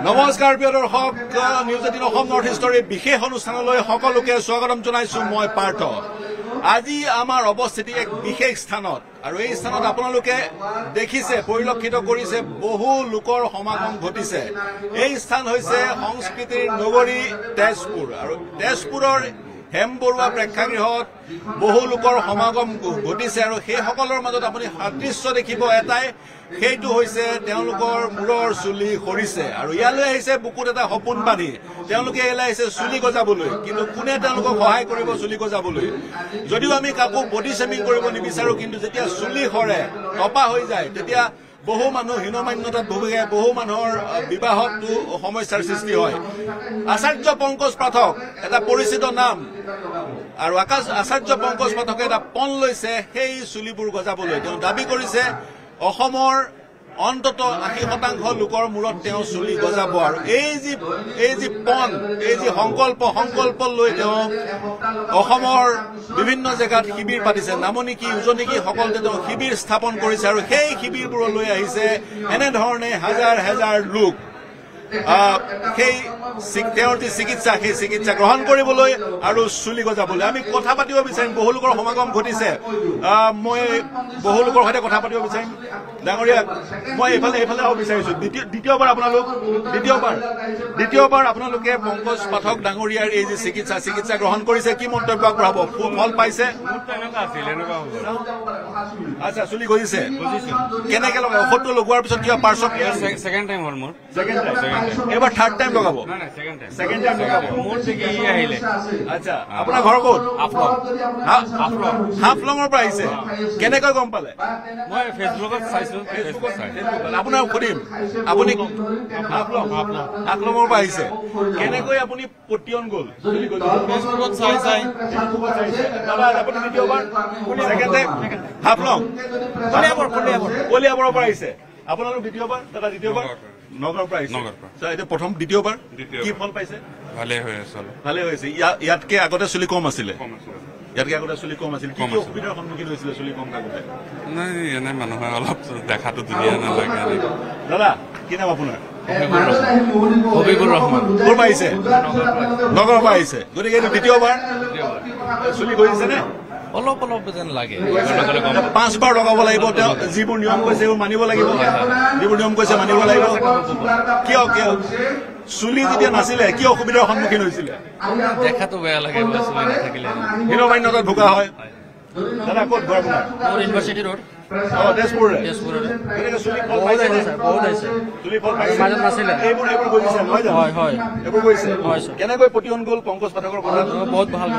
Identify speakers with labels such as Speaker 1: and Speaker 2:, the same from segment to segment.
Speaker 1: নমস্কাৰ প্ৰিয় দৰ্শক, নিউজ 18 অসম নৰ্থ ইষ্টৰ বিশেষ অনুষ্ঠানলৈ সকলোকে স্বাগতম জনাইছো। মই পাৰ্থ। আজি আমাৰ অৱস্থিতি এক বিশেষ স্থানত, আৰু এই স্থানত আপোনালোকে দেখিছে, পৰিলক্ষিত কৰিছে, বহু লোকৰ সমাগম ঘটিছে। এই স্থান হৈছে সংস্কৃতিৰ নগৰী তেজপুৰ, আৰু তেজপুৰৰ হেম বৰুৱা প্ৰেক্ষাগৃহত বহু লোকৰ সমাগম ঘটিছে। আৰু সেইসকলৰ মাজত আপুনি সাদৃশ্য দেখিব এটাই, সেইটো হৈছে তেওঁলোকৰ মূৰৰ চুলি সৰিছে, আৰু ইয়ালৈ আহিছে বুকুত এটা সপোন বান্ধি। তেওঁলোকে ইয়ালৈ আহিছে চুলি গজাবলৈ, কিন্তু কোনে তেওঁলোকক সহায় কৰিব চুলি গজাবলৈ? যদিও আমি কাকো বডি শেমিং কৰিব নিবিচাৰো, কিন্তু যেতিয়া চুলি সৰে, টপা হৈ যায়, তেতিয়া বহু মানুহ হীনমান্যতাত ভোগে, বহু মানুহৰ বিবাহতো সমস্যাৰ সৃষ্টি হয়। আচাৰ্য পংকজ পাঠক এটা পৰিচিত নাম, আৰু আচাৰ্য পংকজ পাঠকে এটা পণ লৈছে সেই চুলিবোৰ গজাবলৈ। তেওঁ দাবী কৰিছে অসমৰ অন্তত 80% লোকৰ মূৰত তেওঁ চুলি গজাব। আৰু এই যি পণ, এই যি সংকল্প লৈ তেওঁ অসমৰ বিভিন্ন জেগাত শিবিৰ পাতিছে। নামনিকি উজনিকি সকলোতে তেওঁ শিবিৰ স্থাপন কৰিছে, আৰু সেই শিবিৰবোৰলৈ আহিছে এনেধৰণে হাজাৰ হাজাৰ লোক তেওঁৰ যি চিকিৎসা, সেই চিকিৎসা গ্ৰহণ কৰিবলৈ আৰু চুলি গজাবলৈ। আমি কথা পাতিব বিচাৰিম, বহু লোকৰ সমাগম ঘটিছে। মই বহু লোকৰ সৈতে কথা পাতিব বিচাৰিম। ডাঙৰীয়া, মই এইফালে হ'ব বিচাৰিছো। দ্বিতীয়বাৰ আপোনালোকে পংকজ পাঠক ডাঙৰীয়াৰ এই যি চিকিৎসা গ্ৰহণ কৰিছে, কি মন্তব্য আগবঢ়াব? ফল পাইছে? আচ্ছা, চুলি গজিছে, কেনেকে লগাব? ঔষধটো লগোৱাৰ পিছত কিবা পাৰ্শ্ব?
Speaker 2: ছেকেণ্ড টাইম হ'ল মোৰ।
Speaker 1: এবাৰ থাৰ্ড টাইম লগাব? ছেকেণ্ড টাইম লগাব। আচ্ছা, আপোনাৰ ঘৰ ক'ত? হাফলঙৰ পৰা আহিছে। কেনেকৈ গম পালে?
Speaker 2: মই ফেচবুকত চাইছো।
Speaker 1: আপোনাক সুধিম, আপুনি হাফলঙৰ পৰা আহিছে, কেনেকৈ আপুনি পতিয়ন গ'ল?
Speaker 2: ফেচবুকত চাই
Speaker 1: আপুনি দ্বিতীয়বাৰ? ছেকেণ্ড টাইম হাফলং, কলিয়াবৰৰ পৰা আহিছে। আপোনালোক দ্বিতীয়বাৰ? দাদা দ্বিতীয়বাৰ? নগৰৰ পৰা আহিছে। এতিয়া প্ৰথম দ্বিতীয়বাৰ কি ফল পাইছে? ভালে হৈছে। ইয়াতকে আগতে চুলি কম আছিলে? ইয়াতকে আগতে চুলি কম আছিল। কি অসুবিধাৰ সন্মুখীন হৈছিলে চুলি কম থাকোতে?
Speaker 2: নাই, এনে মানুহে অলপ দেখাটো ধুনীয়া নালাগে।
Speaker 1: দাদা, কি নাম আপোনাৰ?
Speaker 2: হবিবুৰ ৰহমান।
Speaker 1: ক'ৰ পৰা আহিছে? নগৰৰ পৰা আহিছে। গতিকে এইটো দ্বিতীয়বাৰ চুলি গজিছে নে?
Speaker 2: অলপ যেন লাগে।
Speaker 1: 5 বাৰ লগাব লাগিব। তেওঁ যিবোৰ নিয়ম কৈছে সেইবোৰ মানিব লাগিব। যিবোৰ নিয়ম কৈছে মানিব লাগিব। কিয় চুলি যেতিয়া নাছিলে কি অসুবিধাৰ সন্মুখীন হৈছিলে?
Speaker 2: দেখাটো বেয়া লাগে, চুলি নাথাকিলে।
Speaker 1: হীনমান্যতাত ভোগা হয়। দাদা, ক'ত ঘৰ আপোনাৰ?
Speaker 2: ইউনিভাৰ্চিটি ৰোড,
Speaker 1: তেজপুৰৰে। চুলি ফল পাইছে? চুলি ফল পাইছে? এইবোৰ গজিছে নহয় জানো? এইবোৰ গৈছে। কেনেকৈ পতিয়ন গ'ল পংকজ পাঠকৰ কথা?
Speaker 2: বহুত ভাল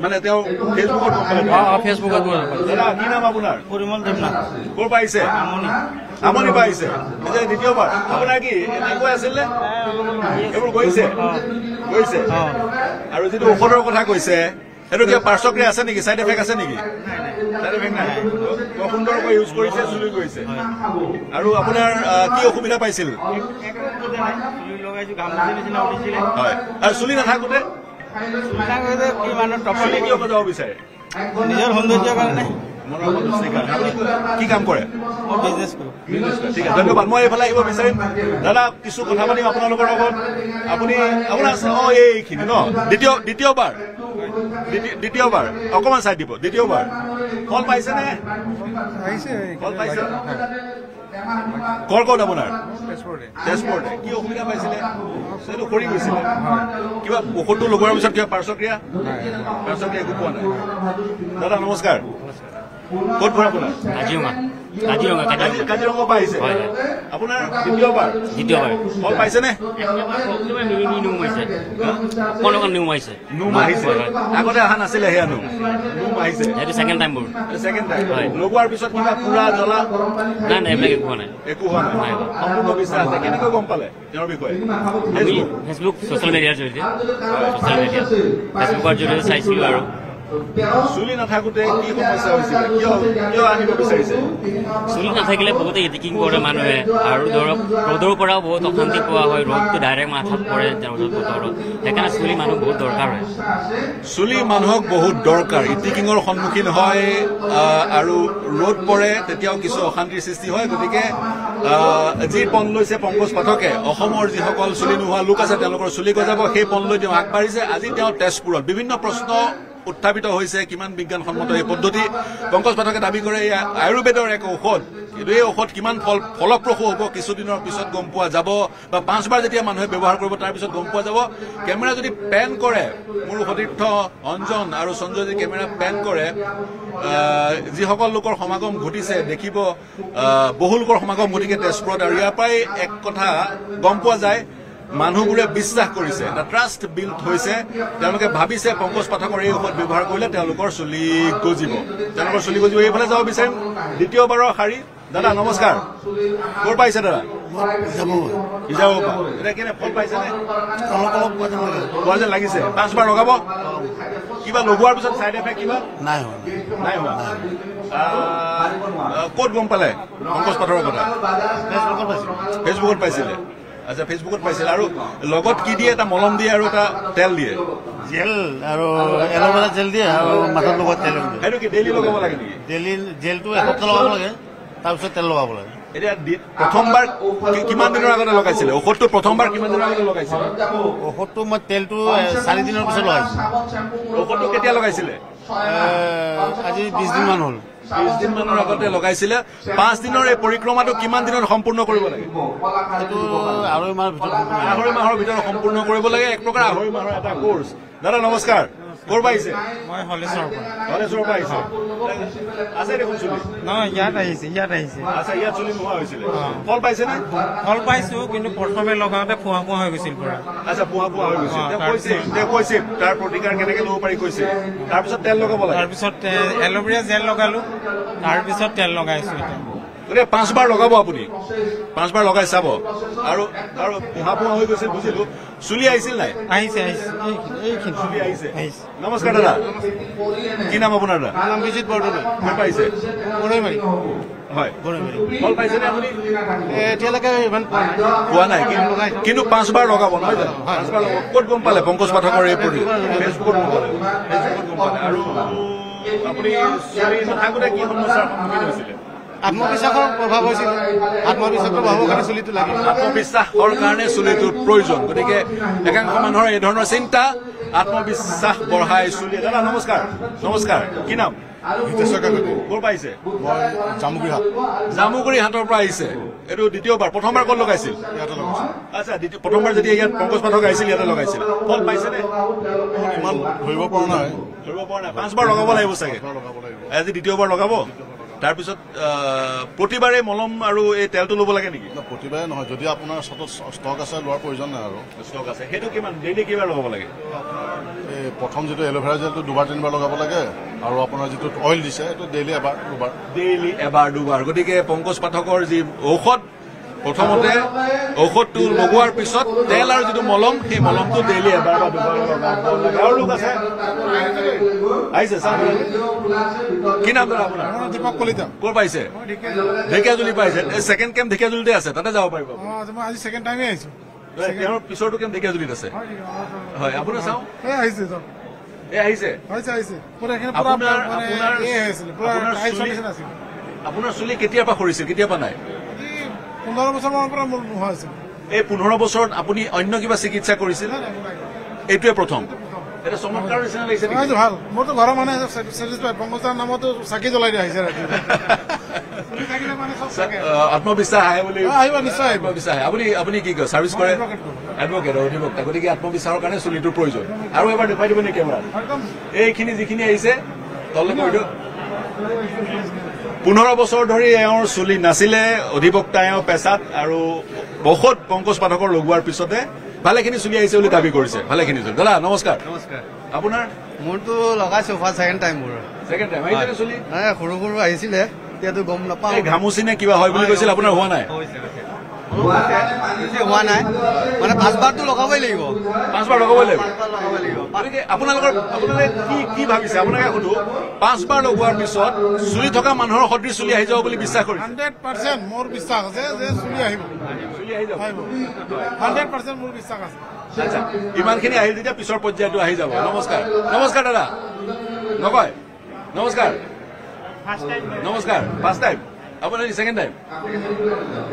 Speaker 1: মানে তেওঁ ফেচবুকত গম পালে?
Speaker 2: ফেচবুকত।
Speaker 1: দাদা, কি নাম আপোনাৰ?
Speaker 2: পৰিমল দেৱনাথ।
Speaker 1: ক'ৰ পৰা আহিছে? আমনি পৰা আহিছে। দ্বিতীয়বাৰ আপোনাৰ কি এনেকৈ আছিল নে? এইবোৰ গৈছে। আৰু যিটো ঔষধৰ কথা কৈছে, সেইটো কিবা পাৰ্শ্বক্ৰিয়া আছে নেকি? চাইড এফেক্ট আছে নেকি? চাইড এফেক্ট নাই। বৰ সুন্দৰকৈ ইউজ কৰিছে, চুলি কৰিছে। আৰু আপোনাৰ কি অসুবিধা পাইছিল? হয়, আৰু চুলি নাথাকোতে চুলি কিয় গজাব বিচাৰে?
Speaker 2: নিজৰ সৌন্দৰ্যৰ কাৰণে।
Speaker 1: কি কাম কৰে? ঠিক আছে, ধন্যবাদ। মই এইফালে আহিব বিচাৰিম। দাদা, কিছু কথা পাতিম আপোনালোকৰ লগত। আপোনাৰ এইখিনি ন? দ্বিতীয়বাৰ অকমান চাই দিব। দ্বিতীয়বাৰ ফল পাইছে নে? ফল পাইছে। ক'ত আপোনাৰ? তেজপুৰতে। কি অসুবিধা পাইছিলে? সেইটো কৰি গৈছিলে। কিবা ঔষধটো লগোৱাৰ পিছত কিবা পাৰ্শ্বক্ৰিয়া একো পোৱা নাই? দাদা নমস্কাৰ। ক'ত ঘৰ আপোনাৰ? কাজিৰঙা পৰা আহিছে। আপোনাৰ দ্বিতীয়বাৰ ফল পাইছে নে? নোম আহিছে। আগতে অহা নাছিলে সেয়া নোম আহিছে।
Speaker 3: ছেকেণ্ড টাইম
Speaker 1: লগোৱাৰ পিছত কিবা পুৰা জ্বলা? একো হোৱা নাই। সম্পূৰ্ণ বিশ্বাস আছে। কেনেকৈ গম পালে তেওঁৰ বিষয়ে?
Speaker 3: ফেচবুক, ছচিয়েল মিডিয়াৰ জৰিয়তে। ফেচবুকৰ জৰিয়তে চাইছিলো আৰু
Speaker 1: চুলি নাথাকোতে কি সমস্যা হৈছিলে কিয় আনিব বিচাৰিছে
Speaker 3: চুলি নাথাকিলে বহুতে ইটিকিং কৰে মানুহে আৰু ধৰক ৰ'দৰ পৰাও বহুত অশান্তি পোৱা হয় ৰ'দটো ডাইৰেক্ট মাথাত পৰে ৰ'দৰ বতৰত সেইকাৰণে চুলি মানুহ বহুত দৰকাৰ হয়
Speaker 1: চুলি মানুহক বহুত দৰকাৰ ইটিকিঙৰ সন্মুখীন হয় আৰু ৰ'দ পৰে তেতিয়াও কিছু অশান্তিৰ সৃষ্টি হয় গতিকে যি পণ লৈছে পংকজ পাঠকে অসমৰ যিসকল চুলি নোহোৱা লোক আছে তেওঁলোকৰ চুলি গজাব সেই পণ লৈ তেওঁ আগবাঢ়িছে আজি তেওঁ তেজপুৰত বিভিন্ন প্ৰশ্ন উত্থাপিত হৈছে কিমান বিজ্ঞানসন্মত এই পদ্ধতি পংকজ পাঠকে দাবী কৰে এই আয়ুৰ্বেদৰ এক ঔষধ কিন্তু এই ঔষধ কিমান ফলপ্ৰসূ হ'ব কিছুদিনৰ পিছত গম পোৱা যাব বা 5 বাৰ যেতিয়া মানুহে ব্যৱহাৰ কৰিব তাৰ পিছত গম পোৱা যাব কেমেৰা যদি পেন কৰে মোৰ সতীৰ্থ অঞ্জন আৰু সঞ্জয় যদি কেমেৰা পেন কৰে যিসকল লোকৰ সমাগম ঘটিছে দেখিব বহু লোকৰ সমাগম ঘটিকে তেজপুৰত আৰু ইয়াৰ পৰাই এক কথা গম পোৱা যায় মানুহবোৰে বিশ্বাস কৰিছে এটা ট্ৰাষ্ট বিল্ড হৈছে তেওঁলোকে ভাবিছে পংকজ পাঠকৰ এই ঔষধ ব্যৱহাৰ কৰিলে তেওঁলোকৰ চুলি গজিব এইফালে যাব বিচাৰিম দ্বিতীয়বাৰৰ শাৰী দাদা নমস্কাৰ ক'ৰ পাইছে দাদা এতিয়া কেনে ফল পাইছেনে পোৱা যেন লাগিছে 5 বাৰ লগাব কিবা লগোৱাৰ পিছত চাইড এফেক্ট কিবা নাই হোৱা ক'ত গম পালে পংকজ পাঠকৰ কথা ফেচবুকত পাইছিলে আচ্ছা ফেচবুকত পাইছিল আৰু লগত কি দিয়ে এটা মলম দিয়ে আৰু এটা তেল দিয়ে
Speaker 4: জেল আৰু এল'ভেৰা জেল দিয়ে আৰু মাথাৰ লগত তেল দিয়ে
Speaker 1: সেইটো কি ডেইলি লগাব লাগে নেকি
Speaker 4: ডেইলি জেলটো এসপ্তাহ লগাব লাগে তাৰপিছত তেল লগাব লাগে
Speaker 1: এতিয়া প্ৰথমবাৰ কিমান দিনৰ আগতে লগাইছিলে ঔষধটো প্ৰথমবাৰ কিমান দিনৰ আগতে লগাইছিলে
Speaker 4: ঔষধটো মই তেলটো 4 দিনৰ পিছত লগাইছোঁ
Speaker 1: ঔষধটো কেতিয়া লগাইছিলে
Speaker 4: আজি 20 দিনমান হ'ল
Speaker 1: 20 দিনমানৰ আগতে লগাইছিলে 5 দিনৰ এই পৰিক্ৰমাটো কিমান দিনত সম্পূৰ্ণ কৰিব লাগে
Speaker 4: এইটো আঢ়ৈ মাহৰ ভিতৰত
Speaker 1: সম্পূৰ্ণ কৰিব লাগে এক প্ৰকাৰ আঢ়ৈ মাহৰ এটা কোৰ্চ দাদা নমস্কাৰ ক'ৰ পাইছে
Speaker 5: মই হলেশ্বৰৰ
Speaker 1: পৰা আহিছে আছে দেখোন চুলি
Speaker 5: নহয় ইয়াত আহিছে
Speaker 1: আচ্ছা ইয়াত চুলি নোহোৱা হৈছিলে ফল পাইছেনে
Speaker 5: ফল পাইছো কিন্তু প্ৰথমে লগাওঁতে ফুৱা হৈ গৈছিল পুৰা
Speaker 1: আচ্ছা পুৱা হৈ গৈছিল তেওঁ কৈছে তাৰ প্ৰতিকাৰ কেনেকে ল'ব পাৰি কৈছে তাৰপিছত তেল লগাব লাগে
Speaker 5: তাৰপিছত এল'ভেৰা জেল লগালো তাৰপিছত তেল লগাইছো
Speaker 1: গতিকে 5 বাৰ লগাব আপুনি 5 বাৰ লগাই চাব আৰু পুৱা হৈ গৈছিল বুজিলো চুলি আহিছিল নাই
Speaker 5: আহিছে
Speaker 1: চুলি আহিছে নমস্কাৰ দাদা কি নাম আপোনাৰ দাদা
Speaker 4: নাম বিজিত বৰদলৈ
Speaker 1: ক'ত পাইছে
Speaker 4: গৰৈমাৰী
Speaker 1: হয় ফল পাইছেনে আপুনি
Speaker 4: এতিয়ালৈকে ইমান
Speaker 1: পোৱা নাই কিন্তু 5 বাৰ লগাব নহয় জানো 5 বাৰ লগাব ক'ত গম পালে পংকজ পাঠকৰ এই ফেচবুকত গম পালে আৰু আপুনি চুলি নাথাকোতে কি সমস্যাৰ সন্মুখীন হৈছিলে
Speaker 4: আত্মবিশ্বাসৰ প্ৰভাৱ হৈছিল আত্মবিশ্বাসৰ প্ৰভাৱৰ কাৰণে চুলিটো লাগে
Speaker 1: আত্মবিশ্বাসৰ কাৰণে চুলিটোৰ প্ৰয়োজন গতিকে একাংশ মানুহৰ এই ধৰণৰ চিন্তা আত্মবিশ্বাস বঢ়াই চুলি দাদা নমস্কাৰ কি নাম ক'ৰ পাইছে জামুগুৰি হাটৰ পৰা আহিছে এইটো দ্বিতীয়বাৰ প্ৰথমবাৰ ক'ত লগাইছিল আচ্ছা প্ৰথমবাৰ যেতিয়া ইয়াত পংকজ পাঠক আহিছিল ইয়াতে লগাইছিল ফল পাইছেনে
Speaker 4: ইমান ধৰিব পৰা নাই
Speaker 1: 5 বাৰ লগাব লাগিব চাগে আজি দ্বিতীয়বাৰ লগাব তাৰপিছত প্ৰতিবাৰে মলম আৰু এই তেলটো ল'ব লাগে নেকি
Speaker 4: প্ৰতিবাৰে নহয় যদি আপোনাৰ ষ্টক আছে লোৱাৰ প্ৰয়োজন নাই আৰু
Speaker 1: ষ্টক আছে সেইটো কিমান ডেইলি কেইবাৰ লগাব লাগে
Speaker 4: এই প্ৰথম যিটো এল'ভেৰা জেলটো 2-3 বাৰ লগাব লাগে আৰু আপোনাৰ যিটো অইল দিছে সেইটো ডেইলি এবাৰ 2 বাৰ গতিকে পংকজ পাঠকৰ যি ঔষধ প্ৰথমতে ঔষধটো লগোৱাৰ পিছত তেল আৰু যিটো মলম সেই মলমটো ডেইলি এবাৰ বা 2 বাৰ লগাব লাগে আৰু লোক আছে আহিছে কি নাম দাদা আপোনাৰ
Speaker 6: দীপক কলিতা
Speaker 1: ক'ৰ পাইছে ঢেকীয়াজুলি পাইছে ছেকেণ্ড কেম্প ঢেকীয়াজুলিতে আছে তাতে যাব পাৰিব
Speaker 6: আজি ছেকেণ্ড টাইমে আহিছো
Speaker 1: তেওঁৰ পিছৰটো কেম্প ঢেকীয়াজুলিত আছে হয় আপোনাৰ চাওঁ
Speaker 6: আহিছে
Speaker 1: আহিছে আপোনাৰ চুলি কেতিয়াৰ পৰা সৰিছিল কেতিয়াৰ পৰা নাই
Speaker 6: 15 বছৰমানৰ পৰা মোৰ নোহোৱা হৈছিল
Speaker 1: এই 15 বছৰত আপুনি অন্য কিবা চিকিৎসা কৰিছিল এইটোৱে প্ৰথম এটা চমৎকাৰ নিচিনা লাগিছে
Speaker 6: ভাল মোৰতো ঘৰৰ মানুহে চেটিছফাই পংকজৰ নামতো চাকি জ্বলাই দিয়া হৈছে
Speaker 1: আত্মবিশ্বাস আহে বুলি
Speaker 6: আহিব নিশ্চয়
Speaker 1: আত্মবিশ্বাস আহে আপুনি কি কয় চাৰ্ভিচ কৰে এডভকেট অধিবক্তা গতিকে আত্মবিশ্বাসৰ কাৰণে চুলিটোৰ প্ৰয়োজন আৰু এবাৰ দেখুৱাই দিব নে কেমেৰাত এইখিনি যিখিনি আহিছে তললৈ কৈ দিয়ক 15 বছৰ ধৰি এওঁৰ চুলি নাছিলে অধিবক্তা এওঁ পেছাত আৰু ঔষধ পংকজ পাঠকৰ লগোৱাৰ পিছতে ভালেখিনি চুলি আহিছে বুলি দাবী কৰিছে ভালেখিনি চুলি দাদা নমস্কাৰ আপোনাৰ
Speaker 4: মোৰতো লগাইছো ছেকেণ্ড টাইম
Speaker 1: আহিছে চুলি
Speaker 4: সৰু আহিছিলে এতিয়াতো গম নাপাওঁ
Speaker 1: ঘামুচি নে কিবা হয় বুলি কৈছিল আপোনাৰ হোৱা নাই
Speaker 7: হোৱা নাই মানে 5বাৰটো লগাবই লাগিব
Speaker 1: 5বাৰ লগাবই লাগিব গতিকে আপোনালোকে কি ভাবিছে আপোনালোকে সুধো 5বাৰ লগোৱাৰ পিছত চুলি থকা মানুহৰ সদৃশ চুলি আহি যাব বুলি বিশ্বাস কৰিছে
Speaker 6: 100% মোৰ বিশ্বাস আছে যে চুলি আহিব 100% মোৰ বিশ্বাস আছে
Speaker 1: আচ্ছা ইমানখিনি আহিল যেতিয়া পিছৰ পৰ্যায়টো আহি যাব নমস্কাৰ নমস্কাৰ দাদা নকয় নমস্কাৰ নমস্কাৰ ফাৰ্ষ্ট টাইম আপোনাৰ ছেকেণ্ড টাইম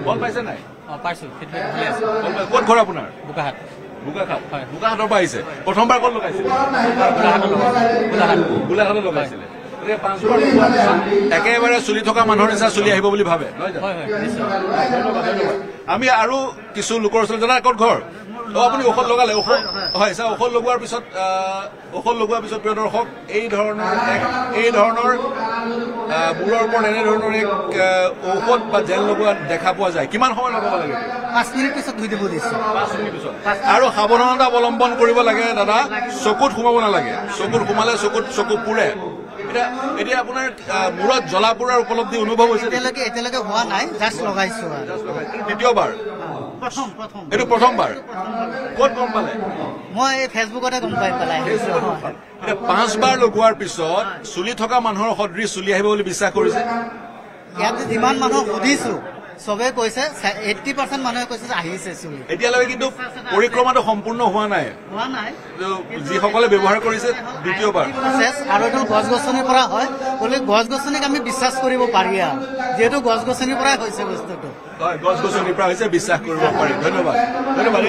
Speaker 1: ফল পাইছে নাই
Speaker 5: পাইছোঁ ফিডবেক ভালে আছে
Speaker 1: ক'ত ঘৰ আপোনাৰ
Speaker 5: বোকাহাট
Speaker 1: বোকাহাটৰ পৰা আহিছে প্ৰথমবাৰ ক'ত লগাইছিলে গোলাঘাটত লগাইছিলে গতিকে 5বাৰ লগোৱাৰ পিছত একেবাৰে চুলি থকা মানুহৰ নিচিনা চুলি আহিব বুলি ভাবে আমি আৰু কিছু লোকৰ ওচৰত দাদা ক'ত ঘৰ আপুনি ঔষধ লগালে ঔষধ হয় ছাৰ ঔষধ লগোৱাৰ পিছত প্ৰিয় দৰ্শক এই ধৰণৰ মূৰৰ ওপৰত এনেধৰণৰ এক ঔষধ বা জেল লগোৱা দেখা পোৱা যায় কিমান সময় লগাব লাগে
Speaker 7: 5 মিনিট পিছত ধুই দিব দিছোঁ
Speaker 1: 5 মিনিট পিছত আৰু সাৱধানতা অৱলম্বন কৰিব লাগে দাদা চকুত সোমাব নালাগে চকুত সোমালে চকু পুৰে এতিয়া আপোনাৰ মূৰত জ্বলা পোৰাৰ উপলব্ধি অনুভৱ হৈছে
Speaker 7: এতিয়ালৈকে হোৱা নাই জাষ্ট লগাইছোঁ
Speaker 1: দ্বিতীয়বাৰ এইটো প্ৰথমবাৰ ক'ত গম পালে
Speaker 7: মই ফেচবুকতে গম পাই পেলাই
Speaker 1: এতিয়া 5বাৰ লগোৱাৰ পিছত চুলি থকা মানুহৰ সদৃশ চুলি আহিব বুলি বিশ্বাস কৰিছে
Speaker 7: ইয়াত যিমান মানুহক সুধিছোঁ চবে কৈছে 80% মানুহে কৈছে যে আহিছে চুলি
Speaker 1: এতিয়ালৈকে কিন্তু পৰিক্ৰমাটো সম্পূৰ্ণ হোৱা নাই যিসকলে ব্যৱহাৰ কৰিছে দ্বিতীয়বাৰ
Speaker 7: আৰু এইটো গছ গছনিৰ পৰা হয় গতিকে গছ গছনিক আমি বিশ্বাস কৰিব পাৰি আৰু যিহেতু গছ গছনিৰ পৰাই হৈছে বস্তুটো
Speaker 1: হয় গছ গছনিৰ পৰা হৈছে বিশ্বাস কৰিব পাৰি ধন্যবাদ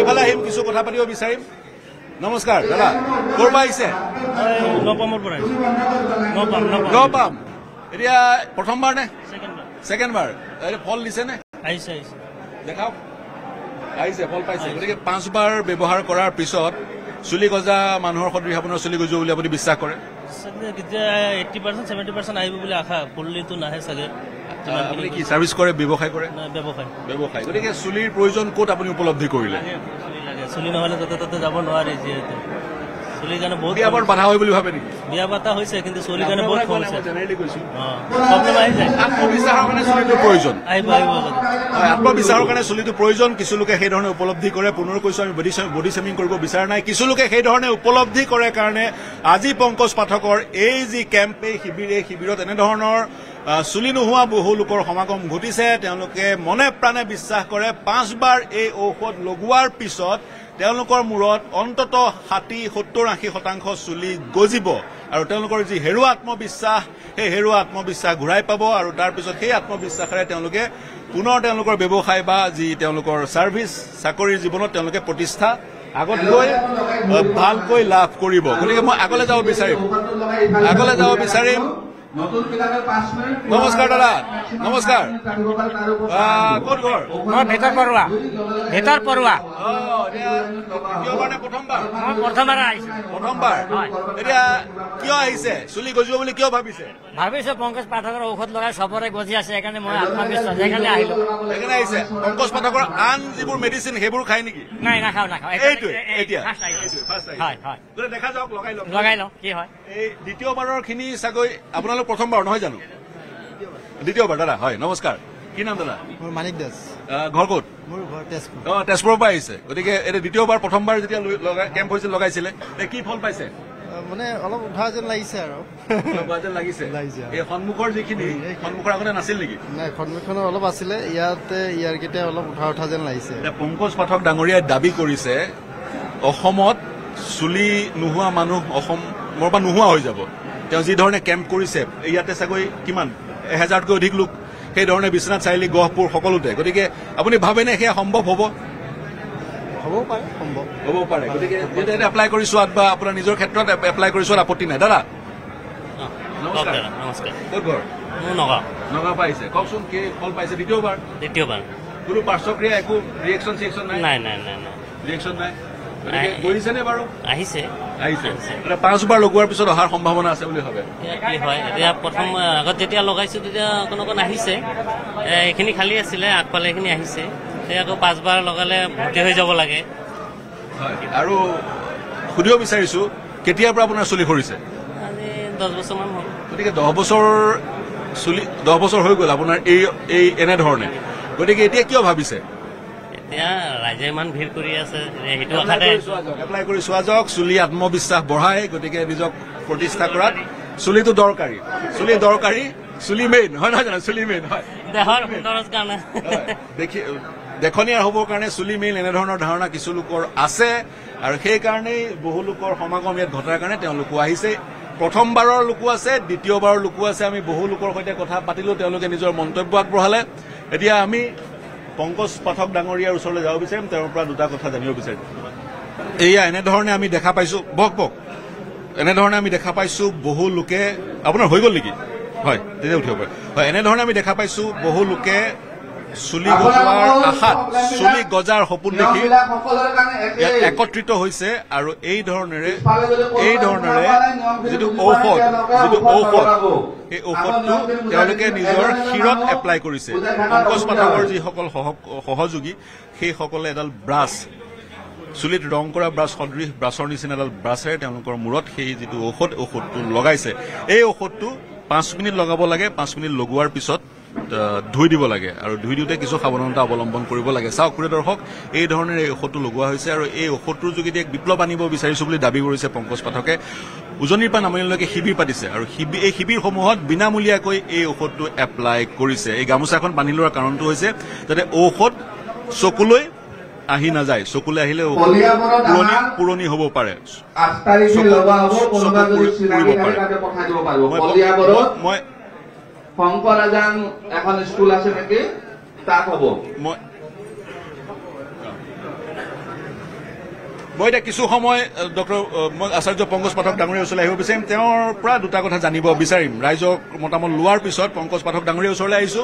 Speaker 1: এইফালে আহিম কিছু কথা পাতিব বিচাৰিম নমস্কাৰ দাদা ক'ৰ পৰা আহিছে
Speaker 5: নপামৰ পৰা
Speaker 1: নপাম এতিয়া প্ৰথমবাৰ নে ছেকেণ্ডবাৰ ফল দিছে নে
Speaker 5: আহিছে
Speaker 1: দেখাওক আহিছে ফল পাইছে গতিকে 5বাৰ ব্যৱহাৰ কৰাৰ পিছত চুলি গজা মানুহৰ সদৃশ আপোনাৰ চুলি গজিব বুলি আপুনি বিশ্বাস কৰে
Speaker 5: এতিয়া 80% 70% আহিব বুলি আশা ফুললিটো নাহে চাগে
Speaker 1: আপুনি কি ছাৰ্ভিচ কৰে ব্যৱসায় কৰে ব্যৱসায় গতিকে চুলিৰ প্ৰয়োজন ক'ত আপুনি উপলব্ধি কৰিলে
Speaker 5: চুলি নহ'লে য'তে ত'তে যাব নোৱাৰি যিহেতু চুলিৰ কাৰণে বহুত
Speaker 1: বিয়া বাৰু বাধা হয় বুলি ভাবে নেকি
Speaker 5: বিয়া পাতা হৈছে কিন্তু চুলিৰ কাৰণে বহুত সমস্যা
Speaker 1: জেনেৰেলি কৈছো
Speaker 5: প্ৰব্লেম আহি যায়
Speaker 1: আত্মবিশ্বাসৰ কাৰণে চুলিটোৰ প্ৰয়োজন
Speaker 5: আহিব
Speaker 1: আত্মবিশ্বাসৰ কাৰণে চুলিটোৰ প্ৰয়োজন কিছু লোকে সেই ধৰণে উপলব্ধি কৰে পুনৰ কৈছো আমি বডি শেমিং কৰিব বিচৰা নাই কিছু লোকে সেই ধৰণে উপলব্ধি কৰে কাৰণে আজি পংকজ পাঠকৰ এই যি কেম্প এই শিবিৰত এনেধৰণৰ চুলি নোহোৱা বহু লোকৰ সমাগম ঘটিছে তেওঁলোকে মনে প্ৰাণে বিশ্বাস কৰে 5বাৰ এই ঔষধ লগোৱাৰ পিছত তেওঁলোকৰ মূৰত অন্তত 60-70-80% চুলি গজিব আৰু তেওঁলোকৰ যি হেৰুৱা আত্মবিশ্বাস সেই হেৰুৱা আত্মবিশ্বাস ঘূৰাই পাব আৰু তাৰ পিছত সেই আত্মবিশ্বাসেৰে তেওঁলোকে পুনৰ তেওঁলোকৰ ব্যৱসায় বা যি তেওঁলোকৰ ছাৰ্ভিচ চাকৰিৰ জীৱনত তেওঁলোকে প্ৰতিষ্ঠা আগতকৈ ভালকৈ লাভ কৰিব গতিকে মই আগলৈ যাব বিচাৰিম নমস্কাৰ দাদা নমস্কাৰ ক'ত ঘৰ
Speaker 8: মই ভিতৰ পৰুৱা প্ৰথমবাৰ আহিছো
Speaker 1: প্ৰথমবাৰ এতিয়া কিয় আহিছে চুলি গজিব বুলি কিয় ভাবিছে
Speaker 8: ভাবিছো পংকজ পাঠকৰ ঔষধ লগাই চবৰে গজি আছে সেইকাৰণে মই আত্মবিশ্বাস সেইকাৰণে আহিলো
Speaker 1: সেইকাৰণে আহিছে পংকজ পাঠকৰ আন যিবোৰ মেডিচিন সেইবোৰ খাই নেকি
Speaker 8: নাই নাখাওঁ
Speaker 1: এইটোৱে এতিয়া দেখা যাওক
Speaker 8: লগাই লওঁ কি হয়
Speaker 1: এই দ্বিতীয়বাৰৰ খিনি চাগৈ আপোনালোক প্ৰথমবাৰ নহয় জানো দ্বিতীয়বাৰ দাদা হয় নমস্কাৰ কি নাম দাদা
Speaker 7: মোৰ মানিক দাস
Speaker 1: ঘৰ ক'ত
Speaker 7: মোৰ ঘৰ তেজপুৰ
Speaker 1: তেজপুৰৰ পৰা আহিছে গতিকে এতিয়া দ্বিতীয়বাৰ প্ৰথমবাৰ যেতিয়া কেম্প হৈছিল লগাইছিলে কি ফল পাইছে
Speaker 7: মানে অলপ উঠা যেন লাগিছে আৰু
Speaker 1: লাগিছে এই সন্মুখৰ যিখিনি সন্মুখৰ আগতে নাছিল নেকি
Speaker 7: নাই সন্মুখৰ অলপ আছিলে ইয়াৰকেইটা অলপ উঠা যেন লাগিছে
Speaker 1: পংকজ পাঠক ডাঙৰীয়াই দাবী কৰিছে অসমত চুলি নোহোৱা মানুহ অসমৰ পৰা নোহোৱা হৈ যাব তেওঁ যি ধৰণে কেম্প কৰিছে ইয়াতে চাগৈ কিমান 1000তকৈ অধিক লোক সেই ধৰণে বিশ্বনাথ চাৰিআলি গহপুৰ সকলোতে গতিকে আপুনি ভাবেনে সেয়া সম্ভৱ হ'ব পাৰে গতিকে এপ্লাই কৰি চোৱাত বা আপোনাৰ নিজৰ ক্ষেত্ৰত এপ্লাই কৰি চোৱাত আপত্তি নাই দাদা
Speaker 3: নমস্কাৰ
Speaker 1: ক'ত ঘৰ নগাঁও পাইছে কওকচোন কি ফল পাইছে দ্বিতীয়বাৰ কোনো পাৰ্শ্বক্ৰিয়া একো ৰিয়েকশ্যন নাই ৰিয়েকশ্যন নাই কৰিছেনে বাৰু আহিছে 5বাৰ লগোৱাৰ পিছত অহাৰ সম্ভাৱনা আছে বুলি ভাবে
Speaker 3: কি হয় এতিয়া প্ৰথম আগত যেতিয়া লগাইছো তেতিয়া অকণ আহিছে এইখিনি খালী আছিলে আগফালে এইখিনি আহিছে আকৌ 5বাৰ লগালে ভৰ্তি হৈ যাব লাগে
Speaker 1: আৰু সুধিব বিচাৰিছো কেতিয়াৰ পৰা আপোনাৰ চুলি সৰিছে
Speaker 3: আজি 10 বছৰমান হ'ল
Speaker 1: গতিকে 10 বছৰ হৈ গ'ল আপোনাৰ এই এনেধৰণে গতিকে এতিয়া কিয় ভাবিছে
Speaker 5: এতিয়া ৰাইজে ইমান ভিৰ কৰি আছে সেইটো কথাতে
Speaker 1: এপ্লাই কৰি চোৱা যাওক চুলি আত্মবিশ্বাস বঢ়ায় গতিকে নিজক প্ৰতিষ্ঠা কৰাত চুলিটো দৰকাৰী চুলি মেইন হয় নহয় জানো চুলি মেইন হয়
Speaker 5: দেহৰ সুন্দৰৰ কাৰণে
Speaker 1: দেখনীয়াৰ হ'বৰ কাৰণে চুলি মেইন এনেধৰণৰ ধাৰণা কিছু লোকৰ আছে আৰু সেইকাৰণেই বহু লোকৰ সমাগম ইয়াত ঘটাৰ কাৰণে তেওঁলোকো আহিছে প্ৰথমবাৰৰ লোকো আছে দ্বিতীয়বাৰৰ লোকো আছে আমি বহু লোকৰ সৈতে কথা পাতিলো তেওঁলোকে নিজৰ মন্তব্য আগবঢ়ালে এতিয়া আমি পংকজ পাঠক ডাঙৰীয়াৰ ওচৰলৈ যাব বিচাৰিম তেওঁৰ পৰা দুটা কথা জানিব বিচাৰিম এয়া এনেধৰণে আমি দেখা পাইছো এনেধৰণে আমি দেখা পাইছো বহু লোকে আপোনাৰ হৈ গ'ল নেকি হয় তেতিয়া উঠিব পাৰে হয় এনেধৰণে আমি দেখা পাইছো বহু লোকে চুলি গজোৱাৰ আশাত চুলি গজাৰ সপোন দেখি ইয়াত একত্ৰিত হৈছে আৰু এই ধৰণেৰে যিটো ঔষধ সেই ঔষধটো তেওঁলোকে নিজৰ শিৰত এপ্লাই কৰিছে পংকজ পাঠকৰ যিসকল সহযোগী সেইসকলে এডাল ব্ৰাছ চুলিত ৰং কৰা ব্ৰাছ সদৃশ ব্ৰাছৰ নিচিনা এডাল ব্ৰাছেৰে তেওঁলোকৰ মূৰত সেই যিটো ঔষধটো লগাইছে এই ঔষধটো 5 মিনিট লগাব লাগে 5 মিনিট লগোৱাৰ পিছত ধুই দিব লাগে আৰু ধুই দিওঁতে কিছু সাৱধানতা অৱলম্বন কৰিব লাগে চাওক প্ৰিয় দৰ্শক এই ধৰণেৰে এই ঔষধটো লগোৱা হৈছে আৰু এই ঔষধটোৰ যোগেদি এক বিপ্লৱ আনিব বিচাৰিছো বুলি দাবী কৰিছে পংকজ পাঠকে উজনিৰ পৰা নামনিলৈকে শিবিৰ পাতিছে আৰু এই শিবিৰসমূহত বিনামূলীয়াকৈ এই ঔষধটো এপ্লাই কৰিছে এই গামোচাখন বান্ধি লোৱাৰ কাৰণটো হৈছে যাতে ঔষধ চকুলৈ আহি নাযায় চকুলৈ আহিলে পুৰণি হ'ব পাৰে মই
Speaker 9: শংকৰাজান এখন স্কুল আছে নেকি তাত হ'ব
Speaker 1: মই এতিয়া কিছু সময় মই আচাৰ্য পংকজ পাঠক ডাঙৰীয়াৰ ওচৰলৈ আহিব বিচাৰিম তেওঁৰ পৰা দুটা কথা জানিব বিচাৰিম ৰাইজক মতামত লোৱাৰ পিছত পংকজ পাঠক ডাঙৰীয়াৰ ওচৰলৈ আহিছো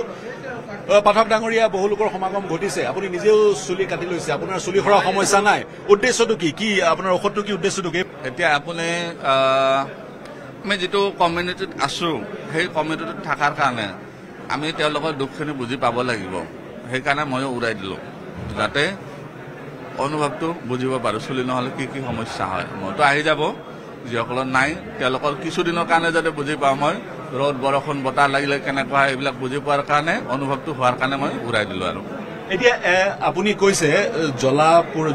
Speaker 1: পাঠক ডাঙৰীয়া বহু লোকৰ সমাগম ঘটিছে আপুনি নিজেও চুলি কাটি লৈছে আপোনাৰ চুলি সৰা সমস্যা নাই উদ্দেশ্যটো কি আপোনাৰ ঔষধটো কি উদ্দেশ্যটো কি
Speaker 10: এতিয়া আপুনি আমি যিটো কমিউনিটিত আছো সেই কমিউনিটিত থকাৰ কাৰণে আমি তেওঁলোকৰ দুখখিনি বুজি পাব লাগিব সেইকাৰণে ময়ো উৰাই দিলোঁ যাতে অনুভৱটো বুজিব পাৰোঁ চুলি নহ'লে কি সমস্যা হয় মইতো আহি যাব যিসকলৰ নাই তেওঁলোকৰ কিছুদিনৰ কাৰণে যাতে বুজি পাওঁ মই ৰ'দ বৰষুণ বতাহ লাগিলে কেনেকুৱা হয় এইবিলাক বুজি পোৱাৰ কাৰণে অনুভৱটো হোৱাৰ কাৰণে মই উৰাই দিলোঁ আৰু
Speaker 1: এতিয়া আপুনি কৈছে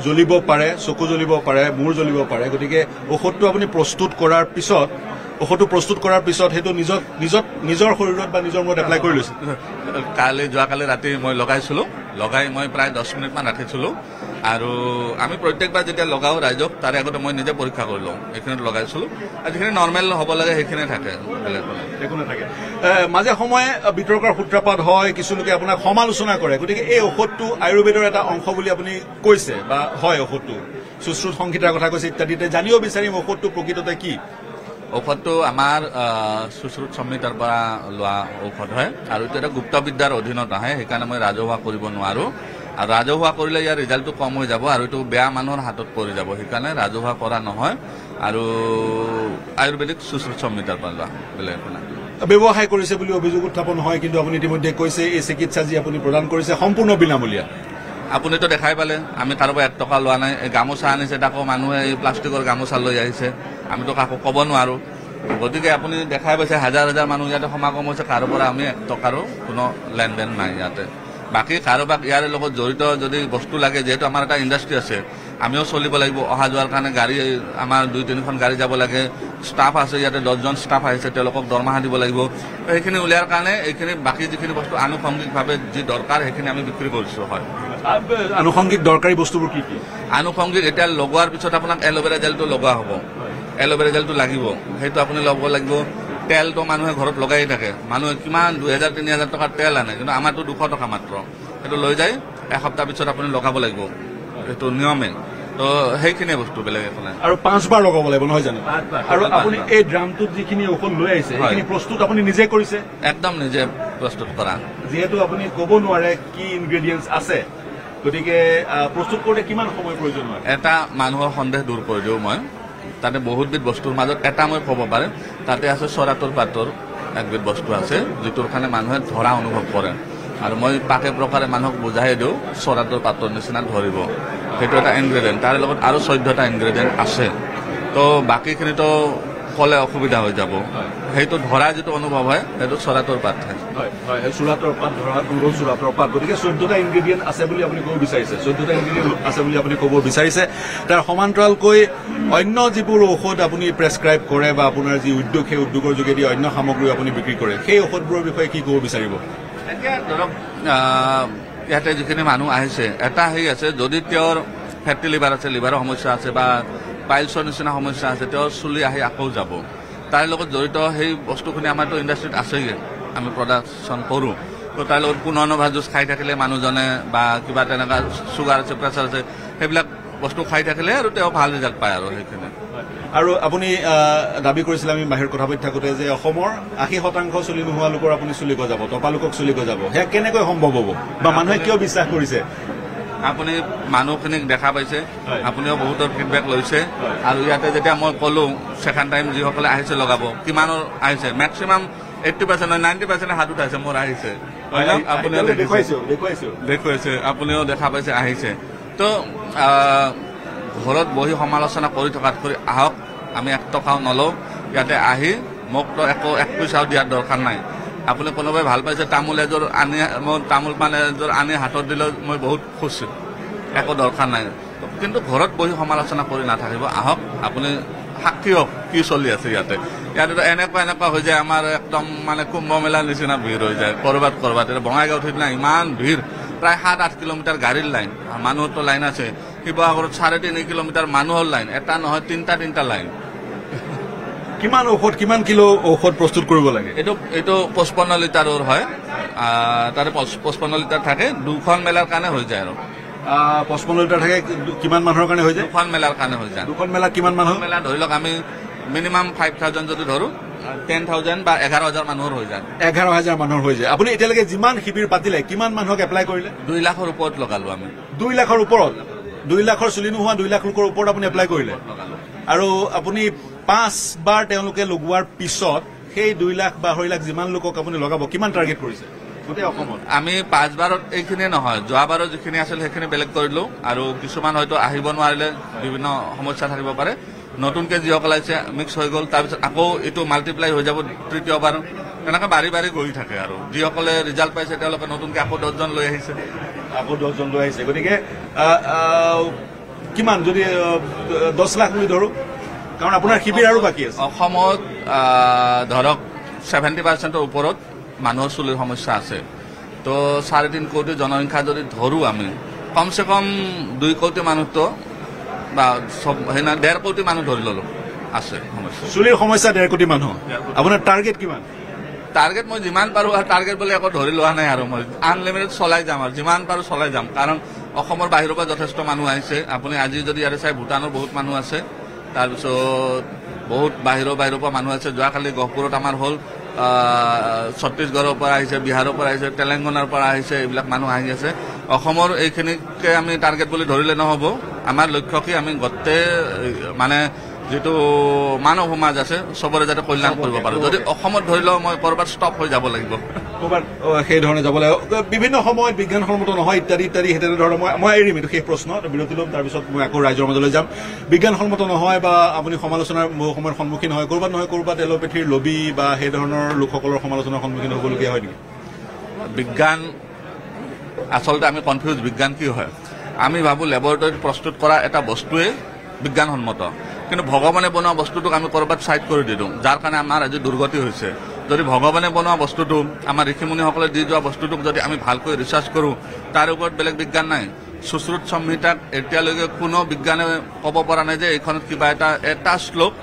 Speaker 1: জ্বলিব পাৰে চকু জ্বলিব পাৰে মূৰ জ্বলিব পাৰে গতিকে ঔষধটো আপুনি প্ৰস্তুত কৰাৰ পিছত সেইটো নিজৰ শৰীৰত বা নিজৰ মূৰত এপ্লাই কৰি লৈছে
Speaker 10: যোৱাকালি ৰাতি মই লগাই মই প্ৰায় 10 মিনিটমান ৰাখিছিলোঁ আৰু আমি প্ৰত্যেকবাৰ যেতিয়া লগাওঁ ৰাইজক তাৰে আগতে মই নিজে পৰীক্ষা কৰি লওঁ এইখিনিত লগাইছিলোঁ আৰু যিখিনি নৰ্মেল হ'ব লাগে সেইখিনি থাকে
Speaker 1: একো নাথাকে মাজে সময়ে বিতৰ্কৰ সূত্ৰপাত হয় কিছু লোকে আপোনাক সমালোচনা কৰে গতিকে এই ঔষধটো আয়ুৰ্বেদৰ এটা অংশ বুলি আপুনি কৈছে বা হয় ঔষধটো সুশ্ৰুত সংহিতাৰ কথা কৈছে ইত্যাদিতে জানিব বিচাৰিম ঔষধটো প্ৰকৃততে কি
Speaker 10: ঔষধটো আমাৰ সুশ্ৰুত সংহিতাৰ পৰা লোৱা ঔষধ হয় আৰু এইটো এটা গুপ্তবিদ্যাৰ অধীনত আহে সেইকাৰণে মই ৰাজহুৱা কৰিব নোৱাৰোঁ আৰু ৰাজহুৱা কৰিলে ইয়াৰ ৰিজাল্টটো কম হৈ যাব আৰু এইটো বেয়া মানুহৰ হাতত পৰি যাব সেইকাৰণে ৰাজহুৱা কৰা নহয় আৰু আয়ুৰ্বেদিক সুশ্ৰুত সংহিতাৰ পৰা লোৱা বেলেগ একো নাই
Speaker 1: ব্যৱসায় কৰিছে বুলি অভিযোগ উত্থাপন হয় কিন্তু আপুনি ইতিমধ্যে কৈছে এই চিকিৎসা যি আপুনি প্ৰদান কৰিছে সম্পূৰ্ণ বিনামূলীয়া
Speaker 10: আপুনিতো দেখাই পালে আমি কাৰোবাৰ 1 টকা লোৱা নাই এই গামোচা আনিছে তাকো মানুহে এই প্লাষ্টিকৰ গামোচা লৈ আহিছে আমিতো কাকো ক'ব নোৱাৰোঁ গতিকে আপুনি দেখাই পাইছে হাজাৰ মানুহ ইয়াতে সমাগম হৈছে কাৰো পৰা আমি 1 টকাৰো কোনো লেনদেন নাই ইয়াতে বাকী কাৰোবাক ইয়াৰ লগত জড়িত যদি বস্তু লাগে যিহেতু আমাৰ এটা ইণ্ডাষ্ট্ৰি আছে আমিও চলিব লাগিব অহা যোৱাৰ কাৰণে গাড়ী আমাৰ 2-3খন গাড়ী যাব লাগে ষ্টাফ আছে ইয়াতে 10জন ষ্টাফ আহিছে তেওঁলোকক দৰমহা দিব লাগিব সেইখিনি উলিয়াৰ কাৰণে এইখিনি বাকী যিখিনি বস্তু আনুষংগিকভাৱে যি দৰকাৰ সেইখিনি আমি বিক্ৰী কৰিছোঁ হয়
Speaker 1: আনুষংগিক দৰকাৰী বস্তুবোৰ কি
Speaker 10: আনুষংগিক এতিয়া লগোৱাৰ পিছত আপোনাক এল'ভেৰা জেলটো লগোৱা হ'ব এল'ভেৰা জেলটো লাগিব সেইটো আপুনি ল'ব লাগিব তেলটো মানুহে ঘৰত লগাই থাকে মানুহে কিমান 2000-3000 টকাৰ তেল আনে কিন্তু আমাৰতো 200 টকা মাত্ৰ সেইটো লৈ যায় এসপ্তাহ পিছত আপুনি লগাব লাগিব এইটো নিয়মে তো সেইখিনি বস্তু বেলেগ একো নাই
Speaker 1: আৰু 5 বাৰ লগাব লাগিব নহয় জানো আৰু আপুনি এই ড্ৰামটোত যিখিনি ঔষধ লৈ আহিছে সেইখিনি প্ৰস্তুত আপুনি নিজে কৰিছে
Speaker 10: একদম নিজে প্ৰস্তুত কৰা
Speaker 1: যিহেতু আপুনি ক'ব নোৱাৰে কি ইনগ্ৰেডিয়েণ্টছ আছে গতিকে প্ৰস্তুত কৰোঁতে কিমান সময় প্ৰয়োজন হয়
Speaker 10: এটা মানুহৰ সন্দেহ দূৰ কৰি দিওঁ মই তাতে বহুতবিধ বস্তুৰ মাজত এটা মই ক'ব পাৰিম তাতে আছে চৰাটোৰ পাতৰ একবিধ বস্তু আছে যিটোৰ কাৰণে মানুহে ধৰা অনুভৱ কৰে আৰু মই পাকে প্ৰকাৰে মানুহক বুজাই দিওঁ চৰাটোৰ পাতৰ নিচিনা ধৰিব সেইটো এটা ইনগ্ৰেডিয়েণ্ট তাৰে লগত আৰু 14টা ইনগ্ৰেডিয়েণ্ট আছে তো বাকীখিনিতো ক'লে অসুবিধা হৈ যাব সেইটো ধৰা যিটো অনুভৱ হয় সেইটো চৰাটোৰ পাত হয়
Speaker 1: চুৰাটৰ পাত ধৰা গৰুৰ চুৰাটৰ পাত গতিকে 14টা ইনগ্ৰেডিয়েণ্ট আছে বুলি আপুনি ক'ব বিচাৰিছে 14টা ইনগ্ৰেডিয়েণ্ট আছে বুলি আপুনি ক'ব বিচাৰিছে তাৰ সমান্তৰালকৈ অন্য যিবোৰ ঔষধ আপুনি প্ৰেছক্ৰাইব কৰে বা আপোনাৰ যি উদ্যোগ সেই উদ্যোগৰ যোগেদি অন্য সামগ্ৰী আপুনি বিক্ৰী কৰে সেই ঔষধবোৰৰ বিষয়ে কি ক'ব বিচাৰিব
Speaker 10: এতিয়া ধৰক ইয়াতে যিখিনি মানুহ আহিছে এটা হেৰি আছে যদি তেওঁৰ ফেটি লিভাৰ আছে লিভাৰৰ সমস্যা আছে বা পাইলছৰ নিচিনা সমস্যা আছে তেওঁৰ চুলি আহি আকৌ যাব তাৰ লগত জড়িত সেই বস্তুখিনি আমাৰতো ইণ্ডাষ্ট্ৰীত আছেই আমি প্ৰডাকশ্যন কৰোঁ তো তাৰ লগত পুনৰ্নভা জুচ খাই থাকিলে মানুহজনে বা কিবা তেনেকুৱা চুগাৰ আছে প্ৰেছাৰ আছে সেইবিলাক বস্তু খাই থাকিলে আৰু তেওঁ ভাল ৰিজাল্ট পায় আৰু সেইখিনি
Speaker 1: আৰু আপুনি দাবী কৰিছিলে আমি বাহিৰত কথা পাতি থাকোঁতে যে অসমৰ 80% চুলি নোহোৱা লোকৰ আপুনি চুলি গজাব টপালোকক চুলি গজাব সেয়া কেনেকৈ সম্ভৱ হ'ব বা মানুহে কিয় বিশ্বাস কৰিছে
Speaker 10: আপুনি মানুহখিনিক দেখা পাইছে আপুনিও বহুতৰ ফিডবেক লৈছে আৰু ইয়াতে যেতিয়া মই ক'লো ছেকেণ্ড টাইম যিসকলে আহিছে লগাব কিমানৰ আহিছে মেক্সিমাম 80% 90% হাত উঠাইছে মোৰ আহিছে আপুনিও দেখুৱাইছে আপুনিও দেখা পাইছে আহিছে তো ঘৰত বহি সমালোচনা কৰি থকাত কৰি আহক আমি 1 টকাও নলওঁ ইয়াতে আহি মোকতো একো 1 পইচাও দিয়াৰ দৰকাৰ নাই আপুনি কোনোবাই ভাল পাইছে তামোল এযোৰ আনি মই তামোল পাণ এযোৰ আনি হাতত দিলেও মই বহুত খুচি একো দৰকাৰ নাই কিন্তু ঘৰত বহি সমালোচনা কৰি নাথাকিব আহক আপুনি সাক্ষী হওক কি চলি আছে ইয়াতে এনেকুৱা হৈ যায় আমাৰ একদম মানে কুম্ভ মেলাৰ নিচিনা ভিৰ হৈ যায় ক'ৰবাত এতিয়া বঙাইগাঁৱত সেইদিনা ইমান ভিৰ প্ৰায় 7-8 কিলোমিটাৰ গাড়ীৰ লাইন মানুহৰতো লাইন আছে শিৱসাগৰত 3.5 কিলোমিটাৰ মানুহৰ লাইন এটা নহয় 3টা লাইন
Speaker 1: কিমান ঔষধ কিমান কিলো ঔষধ প্ৰস্তুত কৰিব লাগে
Speaker 10: এইটো 55 লিটাৰৰ হয় তাৰে 55 লিটাৰ থাকে 2খন মেলাৰ কাৰণে হৈ যায় আৰু
Speaker 1: 55 লিটাৰ থাকে কিমান মানুহৰ কাৰণে হৈ যায়
Speaker 10: 2খন মেলাৰ কাৰণে হৈ যায়
Speaker 1: 2খন মেলা কিমান মানুহ
Speaker 10: মেলা ধৰি লওক আমি মিনিমাম 5,000 যদি ধৰো 10,000 বা 11,000 মানুহৰ হৈ যায়
Speaker 1: 11,000 মানুহৰ হৈ যায় আপুনি এতিয়ালৈকে যিমান শিবিৰ পাতিলে কিমান মানুহক এপ্লাই কৰিলে
Speaker 10: 2 লাখৰ ওপৰত লগালো আমি
Speaker 1: 2 লাখৰ ওপৰত 2 লাখৰ চুলি নোহোৱা 2 লাখ লোকৰ ওপৰত আপুনি এপ্লাই কৰিলে আৰু আপুনি 5 বাৰ তেওঁলোকে লগোৱাৰ পিছত সেই 2 লাখ বা 2.5 লাখ যিমান লোকক আপুনি লগাব কিমান টাৰ্গেট কৰিছে গোটেই অসমত
Speaker 10: আমি 5 বাৰত এইখিনিয়ে নহয় যোৱাবাৰত যিখিনি আছিল সেইখিনি বেলেগ কৰিলো আৰু কিছুমান হয়তো আহিব নোৱাৰিলে বিভিন্ন সমস্যা থাকিব পাৰে নতুনকে যিসকল আহিছে মিক্স হৈ গ'ল তাৰপিছত আকৌ এইটো মাল্টিপ্লাই হৈ যাব তৃতীয়বাৰ এনেকৈ বাঢ়ি গৈ থাকে আৰু যিসকলে ৰিজাল্ট পাইছে তেওঁলোকে নতুনকে আকৌ 10জন লৈ আহিছে
Speaker 1: গতিকে কিমান যদি 10 লাখ বুলি ধৰো কাৰণ আপোনাৰ শিবিৰ আৰু বাকী আছে
Speaker 10: অসমত ধৰক 70%ৰ ওপৰত মানুহৰ চুলিৰ সমস্যা আছে তো 3.5 কোটি জনসংখ্যা যদি ধৰো আমি কমচে কম 2 কোটি মানুহতো বা 1.5 কোটি মানুহ ধৰি ললো আছে
Speaker 1: চুলিৰ সমস্যা 1.5 কোটি মানুহ আপোনাৰ টাৰ্গেট কিমান
Speaker 10: টাৰ্গেট মই যিমান পাৰো টাৰ্গেট বুলি একো ধৰি লোৱা নাই আৰু মই আনলিমিটেড চলাই যাম আৰু যিমান পাৰো চলাই যাম কাৰণ অসমৰ বাহিৰৰ পৰা যথেষ্ট মানুহ আহিছে আপুনি আজি যদি ইয়াতে চাই ভূটানৰ বহুত মানুহ আছে তাৰপিছত বহুত বাহিৰৰ পৰা মানুহ আছে যোৱাকালি গহপুৰত আমাৰ হ'ল ছত্তীশগড়ৰ পৰা আহিছে বিহাৰৰ পৰা আহিছে তেলেংগানাৰ পৰা আহিছে এইবিলাক মানুহ আহি আছে অসমৰ এইখিনিকে আমি টাৰ্গেট বুলি ধৰিলে নহ'ব আমাৰ লক্ষ্য কি আমি গোটেই মানে যিটো মানৱ সমাজ আছে চবৰে যাতে কল্যাণ কৰিব পাৰোঁ যদি অসমত ধৰি লওঁ মই ক'ৰবাত ষ্টপ হৈ যাব লাগিব
Speaker 1: ক'ৰবাত সেই ধৰণে যাব লাগিব বিভিন্ন সময়ত বিজ্ঞানসন্মত নহয় ইত্যাদি তেনেধৰণৰ মই এৰিম এইটো শেষ প্ৰশ্ন বিৰতি ল'ম তাৰপিছত মই আকৌ ৰাইজৰ মাজলৈ যাম বিজ্ঞানসন্মত নহয় বা আপুনি সমালোচনাৰ সময়ৰ সন্মুখীন হয় ক'ৰবাত এলোপেথিৰ লবি বা সেই ধৰণৰ লোকসকলৰ সমালোচনাৰ সন্মুখীন হ'বলগীয়া হয় নেকি
Speaker 10: বিজ্ঞান আচলতে আমি কনফিউজ বিজ্ঞান কি হয় আমি ভাবোঁ লেবৰেটৰীত প্ৰস্তুত কৰা এটা বস্তুৱে বিজ্ঞানসন্মত কিন্তু ভগৱানে বনোৱা বস্তুটোক আমি ক'ৰবাত ছাইড কৰি দিওঁ যাৰ কাৰণে আমাৰ আজি দুৰ্গতি হৈছে যদি ভগৱানে বনোৱা বস্তুটো আমাৰ ঋষিমুনিসকলে দি যোৱা বস্তুটোক যদি আমি ভালকৈ ৰিচাৰ্চ কৰোঁ তাৰ ওপৰত বেলেগ বিজ্ঞান নাই সুশ্ৰুত সংহিতাত এতিয়ালৈকে কোনো বিজ্ঞানে ক'ব পৰা নাই যে এইখনত কিবা এটা শ্লোক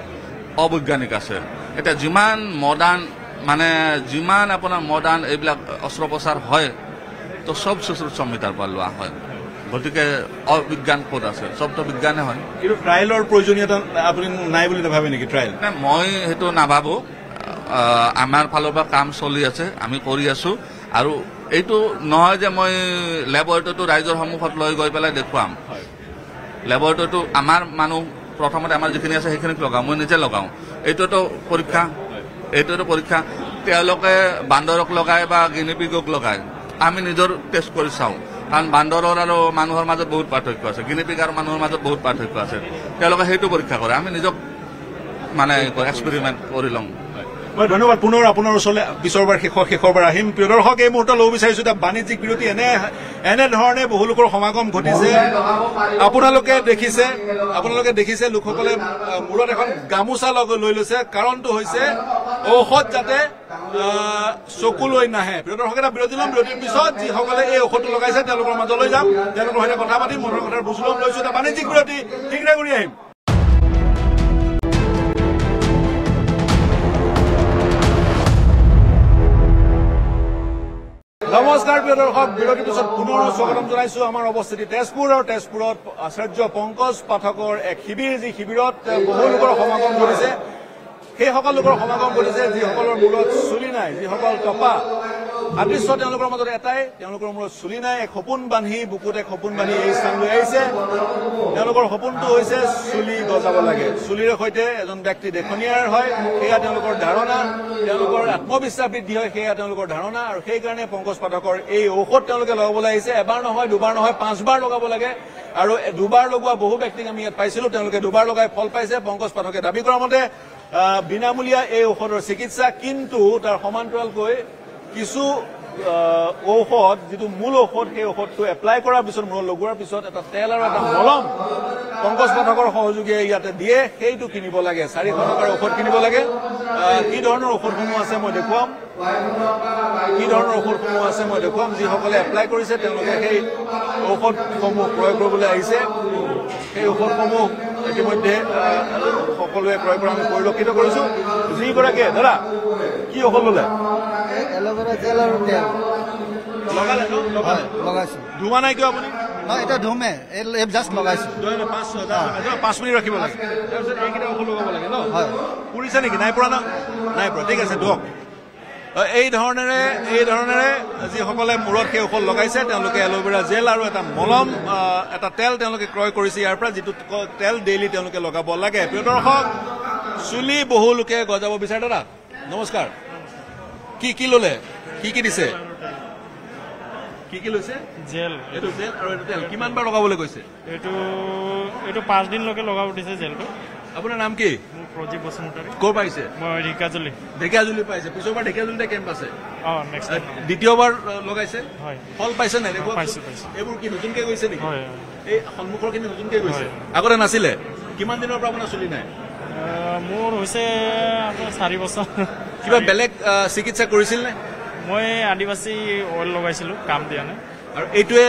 Speaker 10: অবৈজ্ঞানিক আছে এতিয়া যিমান আপোনাৰ মডাৰ্ণ এইবিলাক অস্ত্ৰোপচাৰ হয় তো চব সুশ্ৰুত সংহিতাৰ পৰা লোৱা হয় গতিকে অবিজ্ঞান ক'ত আছে চবতো বিজ্ঞানে হয়
Speaker 1: কিন্তু ট্ৰায়েলৰ প্ৰয়োজনীয়তা আপুনি নাই বুলি নাভাবে নেকি ট্ৰায়েল
Speaker 10: মই সেইটো নাভাবোঁ আমাৰ ফালৰ পৰা কাম চলি আছে আমি কৰি আছোঁ আৰু এইটো নহয় যে মই লেবৰেটৰীটো ৰাইজৰ সন্মুখত লৈ গৈ পেলাই দেখুৱাম লেবৰেটৰীটো আমাৰ মানুহ প্ৰথমতে আমাৰ যিখিনি আছে সেইখিনিক লগাওঁ মই নিজে লগাওঁ এইটোতো পৰীক্ষা তেওঁলোকে বান্দৰক লগায় বা গিনিপিগক লগায় আমি নিজৰ টেষ্ট কৰি চাওঁ কাৰণ বান্দৰৰ আৰু মানুহৰ মাজত বহুত পাৰ্থক্য আছে গিনিপিগ আৰু মানুহৰ মাজত বহুত পাৰ্থক্য আছে তেওঁলোকে সেইটো পৰীক্ষা কৰে আমি নিজক মানে এক্সপেৰিমেণ্ট কৰি লওঁ।
Speaker 1: মই ধন্যবাদ। পুনৰ আপোনাৰ ওচৰলৈ পিছৰবাৰ শেষৰবাৰ আহিম। প্ৰিয় দৰ্শক, এই মুহূৰ্তত ল'ব বিচাৰিছো এটা বাণিজ্যিক বিৰতি। এনেধৰণে বহু লোকৰ সমাগম ঘটিছে। আপোনালোকে দেখিছে লোকসকলে মূৰত এখন গামোচা লৈ লৈছে। কাৰণটো হৈছে ঔষধ যাতে চকুলৈ নাহে। প্ৰিয় দৰ্শক, এটা বিৰতি ল'ম। বিৰতিৰ পিছত যিসকলে এই ঔষধটো লগাইছে তেওঁলোকৰ মাজলৈ যাম, তেওঁলোকৰ সৈতে কথা পাতিম, মনৰ কথাৰ বুজ ল'ম। লৈছো এটা বাণিজ্যিক বিৰতি, শীঘ্ৰে কৰি আহিম। নমস্কাৰ প্ৰিয় দৰ্শক, বিৰতিৰ পিছত পুনৰ স্বাগতম জনাইছো। আমাৰ অৱস্থিতি তেজপুৰ, আৰু তেজপুৰত আচাৰ্য পংকজ পাঠকৰ এক শিবিৰ, যি শিবিৰত বহু লোকৰ সমাগম ঘটিছে। সেইসকল লোকৰ সমাগম ঘটিছে যিসকলৰ মূৰত চুলি নাই, যিসকল টপা। আদৃশ্য তেওঁলোকৰ মাজত এটাই, তেওঁলোকৰ মূৰত চুলি নাই। এক সপোন বান্ধি, বুকুত এক সপোন বান্ধি এই স্থানলৈ আহিছে। তেওঁলোকৰ সপোনটো হৈছে চুলি গজাব লাগে। চুলিৰে সৈতে এজন ব্যক্তি দেখনীয়াৰ হয়, সেয়া তেওঁলোকৰ ধাৰণা। তেওঁলোকৰ আত্মবিশ্বাস বৃদ্ধি হয়, সেয়া তেওঁলোকৰ ধাৰণা। আৰু সেইকাৰণে পংকজ পাঠকৰ এই ঔষধ তেওঁলোকে লগাবলৈ আহিছে। এবাৰ নহয়, দুবাৰ নহয়, 5 বাৰ লগাব লাগে। আৰু 2 বাৰ লগোৱা বহু ব্যক্তিক আমি ইয়াত পাইছিলো, তেওঁলোকে 2 বাৰ লগাই ফল পাইছে। পংকজ পাঠকে দাবী কৰা মতে বিনামূলীয়া এই ঔষধৰ চিকিৎসা, কিন্তু তাৰ সমান্তৰালকৈ কিছু ঔষধ, যিটো মূল ঔষধ, সেই ঔষধটো এপ্লাই কৰাৰ পিছত, মূৰত লগোৱাৰ পিছত এটা তেল আৰু এটা মলম পংকজ পাঠকৰ সহযোগীয়ে ইয়াতে দিয়ে, সেইটো কিনিব লাগে। 400 টকাৰ ঔষধ কিনিব লাগে। কি ধৰণৰ ঔষধসমূহ আছে মই দেখুৱাম, যিসকলে এপ্লাই কৰিছে তেওঁলোকে সেই ঔষধসমূহ ক্ৰয় কৰিবলৈ আহিছে। সেই ঔষধসমূহ ইতিমধ্যে সকলোৱে ক্ৰয় কৰা আমি পৰিলক্ষিত কৰিছো। যিগৰাকীয়ে দাদা কি ঔষধ ললে?
Speaker 7: এল'ভেৰা জেল আৰু তেল
Speaker 1: লগালে ন?
Speaker 7: লগাইছো।
Speaker 1: ধুমা নাই কিয় আপুনি?
Speaker 7: এটা ধুমে জাষ্ট লগাইছো।
Speaker 1: 5 মিনিট ৰাখিব লাগে, তাৰপিছত এইকেইটা ঔষধ লগাব লাগে ন?
Speaker 7: হয়।
Speaker 1: পুৰিছে নেকি? নাই পৰা ন? নাই পৰা, ঠিক আছে ধুৱক। এই ধৰণেৰে যিসকলে মূৰত সেই ঔষধ লগাইছে তেওঁলোকে এল'ভেৰা জেল আৰু এটা মলম, এটা তেল তেওঁলোকে ক্ৰয় কৰিছে ইয়াৰ পৰা, যিটো তেল ডেইলি তেওঁলোকে লগাব লাগে। প্ৰিয় দৰ্শক, চুলি বহু লোকে গজাব বিচাৰে। দাদা নমস্কাৰ, কি ললে? কি দিছে? কি লৈছে?
Speaker 6: জেল।
Speaker 1: এইটো জেল আৰু এইটো তেল। কিমান বাৰ লগাবলৈ কৈছে?
Speaker 6: এইটো 5 দিনলৈকে লগাব দিছে জেলটো।
Speaker 1: আপোনাৰ নাম কি?
Speaker 6: মোৰ প্ৰদীপ বসুমতাৰী।
Speaker 1: ক'ৰ পাইছে?
Speaker 6: মই
Speaker 1: ঢেকিয়াজুলি পাইছে। পিছৰবাৰ ঢেকিয়াজুলিতে কেম্প আছে,
Speaker 6: নেক্সট
Speaker 1: দ্বিতীয়বাৰ লগাইছে।
Speaker 6: হয়।
Speaker 1: ফল পাইছে নাই?
Speaker 6: পাইছো।
Speaker 1: এইবোৰ কি নতুনকে গৈছে নেকি?
Speaker 6: হয়।
Speaker 1: এই সন্মুখৰ খিনি নতুনকে গৈছে, আগতে নাছিলে। কিমান দিনৰ পৰা আপোনাৰ চুলি নাই?
Speaker 6: মোৰ হৈছে 4 বছৰ।
Speaker 1: কিবা বেলেগ চিকিৎসা কৰিছিল নে?
Speaker 6: মই আদিবাসী অইল লগাইছিলো, কাম দিয়া নাই।
Speaker 1: আৰু এইটোৱে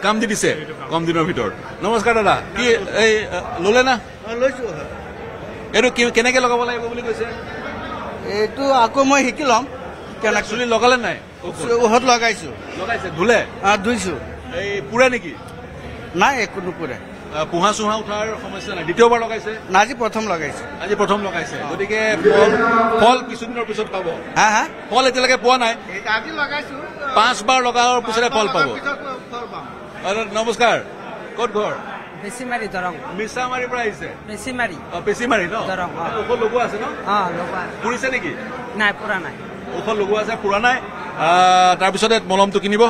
Speaker 1: কাম দি দিছে কম দিনৰ ভিতৰত। নমস্কাৰ দাদা, কি এই ললে না?
Speaker 7: লৈছো।
Speaker 1: এইটো কেনেকে লগাব লাগিব বুলি কৈছে?
Speaker 7: এইটো আকৌ মই শিকি ল'ম।
Speaker 1: কেনেকে চুলি লগালে নাই?
Speaker 7: ঔষধ লগাইছো।
Speaker 1: লগাইছে, ধুলে?
Speaker 7: ধুইছো।
Speaker 1: এই পুৰে নেকি?
Speaker 7: নাই, একো নুপুৰে।
Speaker 1: পোহা চোহা উঠাৰ সমস্যা নাই? দ্বিতীয়বাৰ লগাইছে?
Speaker 7: আজি প্ৰথম লগাইছো।
Speaker 1: গতিকে ফল কিছুদিনৰ পিছত পাব। ফল এতিয়ালৈকে পোৱা নাই?
Speaker 7: আজি লগাইছো।
Speaker 1: 5 বাৰ লগাৰ পিছতে ফল পাব। নমস্কাৰ, ক'ত ঘৰ?
Speaker 8: বেছিমাৰি দৰং।
Speaker 1: মিছামাৰীৰ পৰা আহিছে?
Speaker 8: বেছিমাৰি
Speaker 1: ন?
Speaker 8: দৰং।
Speaker 1: ঔষধ লগোৱা আছে ন?
Speaker 8: লগোৱা
Speaker 1: পুৰিছে নেকি?
Speaker 8: নাই, পুৰা নাই।
Speaker 1: ঔষধ লগোৱা আছে, পুৰা নাই। তাৰপিছতে মলমটো কিনিব।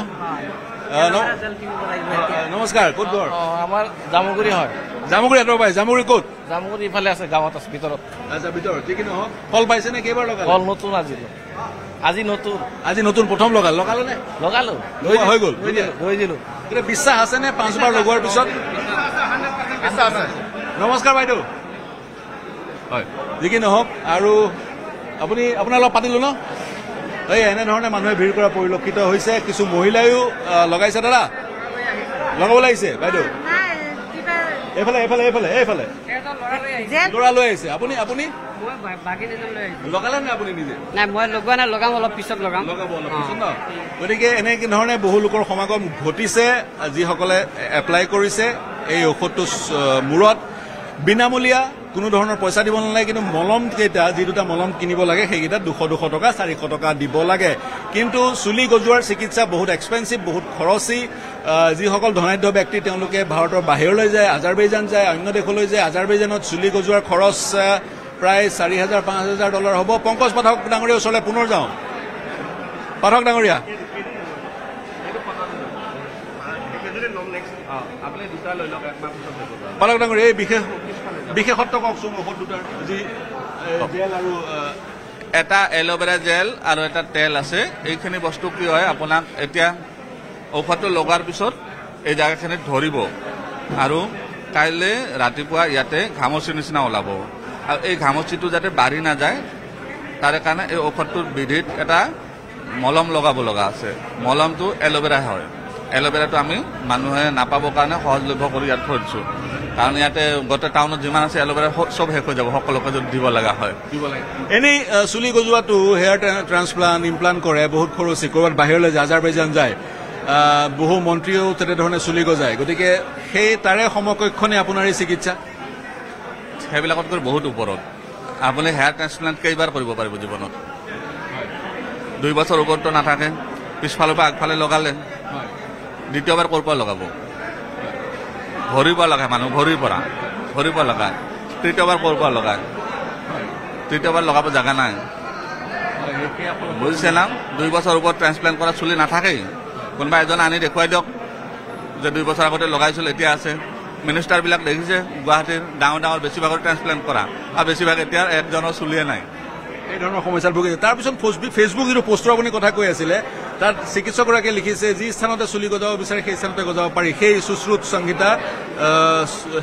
Speaker 1: নমস্কাৰ, ক'ত ঘৰ?
Speaker 5: আমাৰ জামুগুৰি হয়।
Speaker 1: জামুগুৰি এটাৰ পাই? জামুগুৰি ক'ত?
Speaker 5: জামুগুৰি ইফালে আছে, গাঁৱত আছে, ভিতৰত।
Speaker 1: আচ্ছা, ভিতৰত। যি কি নহওক, ফল পাইছে নে? কেইবাৰ লগালে?
Speaker 5: ফল নতুন আজি নতুন
Speaker 1: প্ৰথম লগালে নে?
Speaker 5: লগালো,
Speaker 1: হৈ গ'ল।
Speaker 5: লৈ দিলো।
Speaker 1: কিন্তু বিশ্বাস আছে নে 5 বাৰ লগোৱাৰ পিছত? নমস্কাৰ বাইদেউ। হয়, যি কি নহওক, আৰু আপোনাৰ লগত পাতিলো ন? এই এনেধৰণে মানুহে ভিৰ কৰা পৰিলক্ষিত হৈছে। কিছু মহিলাইও লগাইছে। দাদা লগাবলৈ আহিছে? বাইদেউ এইফালে ল'ৰা লৈ আহিছে। আপুনি লগালে নে? আপুনি নিজে?
Speaker 8: নাই, মই লগোৱা নাই, লগাম অলপ পিছত লগাব
Speaker 1: অলপ পিছত ন? গতিকে এনেকে ধৰণে বহু লোকৰ সমাগম ঘটিছে, যিসকলে এপ্লাই কৰিছে এই ঔষধটো মূৰত। বিনামূলীয়া, কোনো ধৰণৰ পইচা দিব নালাগে। কিন্তু মলম কেইটা, যি 2টা মলম কিনিব লাগে, সেইকেইটা 200 টকা 400 টকা দিব লাগে। কিন্তু চুলি গজোৱাৰ চিকিৎসা বহুত এক্সপেঞ্চিভ, বহুত খৰচী। যিসকল ধনাঢ্য ব্যক্তি তেওঁলোকে ভাৰতৰ বাহিৰলৈ যায়, আজাৰবাইজান যায়, অন্য দেশলৈ যায়। আজাৰবাইজানত চুলি গজোৱাৰ খৰচ প্ৰায় $4,000-5,000 হ'ব। পংকজ পাঠক ডাঙৰীয়া ওচৰলৈ পুনৰ যাওঁ। পাঠক ডাঙৰীয়া, এই বিশেষত্ব কওকচোন ঔষধ 2টাৰ, যি জেল আৰু
Speaker 10: এটা এল'ভেৰা জেল আৰু এটা তেল আছে। এইখিনি বস্তু কি হয়, আপোনাক এতিয়া ঔষধটো লগাৰ পিছত এই জেগাখিনিত ধৰিব আৰু কাইলৈ ৰাতিপুৱা ইয়াতে ঘামচিৰ নিচিনা ওলাব। আৰু এই ঘামচিটো যাতে বাঢ়ি নাযায় তাৰে কাৰণে এই ঔষধটোৰ বিধিত এটা মলম লগাব লগা আছে। মলমটো এল'ভেৰা হয়। এল'ভেৰাটো আমি মানুহে নাপাবৰ কাৰণে সহজলভ্য কৰি ইয়াত থৈ দিছোঁ, কাৰণ ইয়াতে গোটেই টাউনত যিমান আছে এল'ভেৰা চব শেষ হৈ যাব সকলোকে যদি দিব লগা হয়।
Speaker 1: এনেই চুলি গজোৱাটো হেয়াৰ ট্ৰান্সপ্লাণ্ট ইমপ্লাণ্ট কৰে, বহুত খৰচী, ক'ৰবাত বাহিৰলৈ যায়, আজাৰবাইজান যায়, বহু মন্ত্ৰীয়েও তেনেধৰণে চুলি গজায়। গতিকে সেই তাৰে সমকক্ষণে আপোনাৰ এই চিকিৎসা
Speaker 10: সেইবিলাকতকৈ বহুত ওপৰত। আপুনি হেয়াৰ ট্ৰান্সপ্লাণ্ট কেইবাৰ কৰিব পাৰিব জীৱনত? 2 বছৰ ওপৰতো নাথাকে। পিছফালৰ পৰা আগফালে লগালে দ্বিতীয়বাৰ ক'ৰ পৰা লগাব? ভৰিব লগায় মানুহ, ভৰিব লগায়। তৃতীয়বাৰ ক'ৰ পৰা লগায়? তৃতীয়বাৰ লগাব জেগা নাই, বুজিছে না? 2 বছৰ ওপৰত ট্ৰান্সপ্লাণ্ট কৰা চুলি নাথাকেই। কোনোবা এজন আনি দেখুৱাই দিয়ক যে 2 বছৰ আগতে লগাইছিল এতিয়া আছে। মিনিষ্টাৰবিলাক দেখিছে গুৱাহাটীৰ ডাঙৰ ডাঙৰ বেছিভাগৰ ট্ৰান্সপ্লাণ্ট কৰা, আৰু বেছিভাগ এতিয়া একজনৰ চুলিয়ে নাই।
Speaker 1: এই ধৰণৰ সমস্যাত ভুগিছে। তাৰপিছত ফেচবুক যিটো পোষ্টৰ আপুনি কথা কৈ আছিলে, তাত চিকিৎসকগৰাকীয়ে লিখিছে যি স্থানতে চুলি গজাব বিচাৰে সেই স্থানতে গজাব পাৰি, সেই সুশ্ৰুত সংহিতা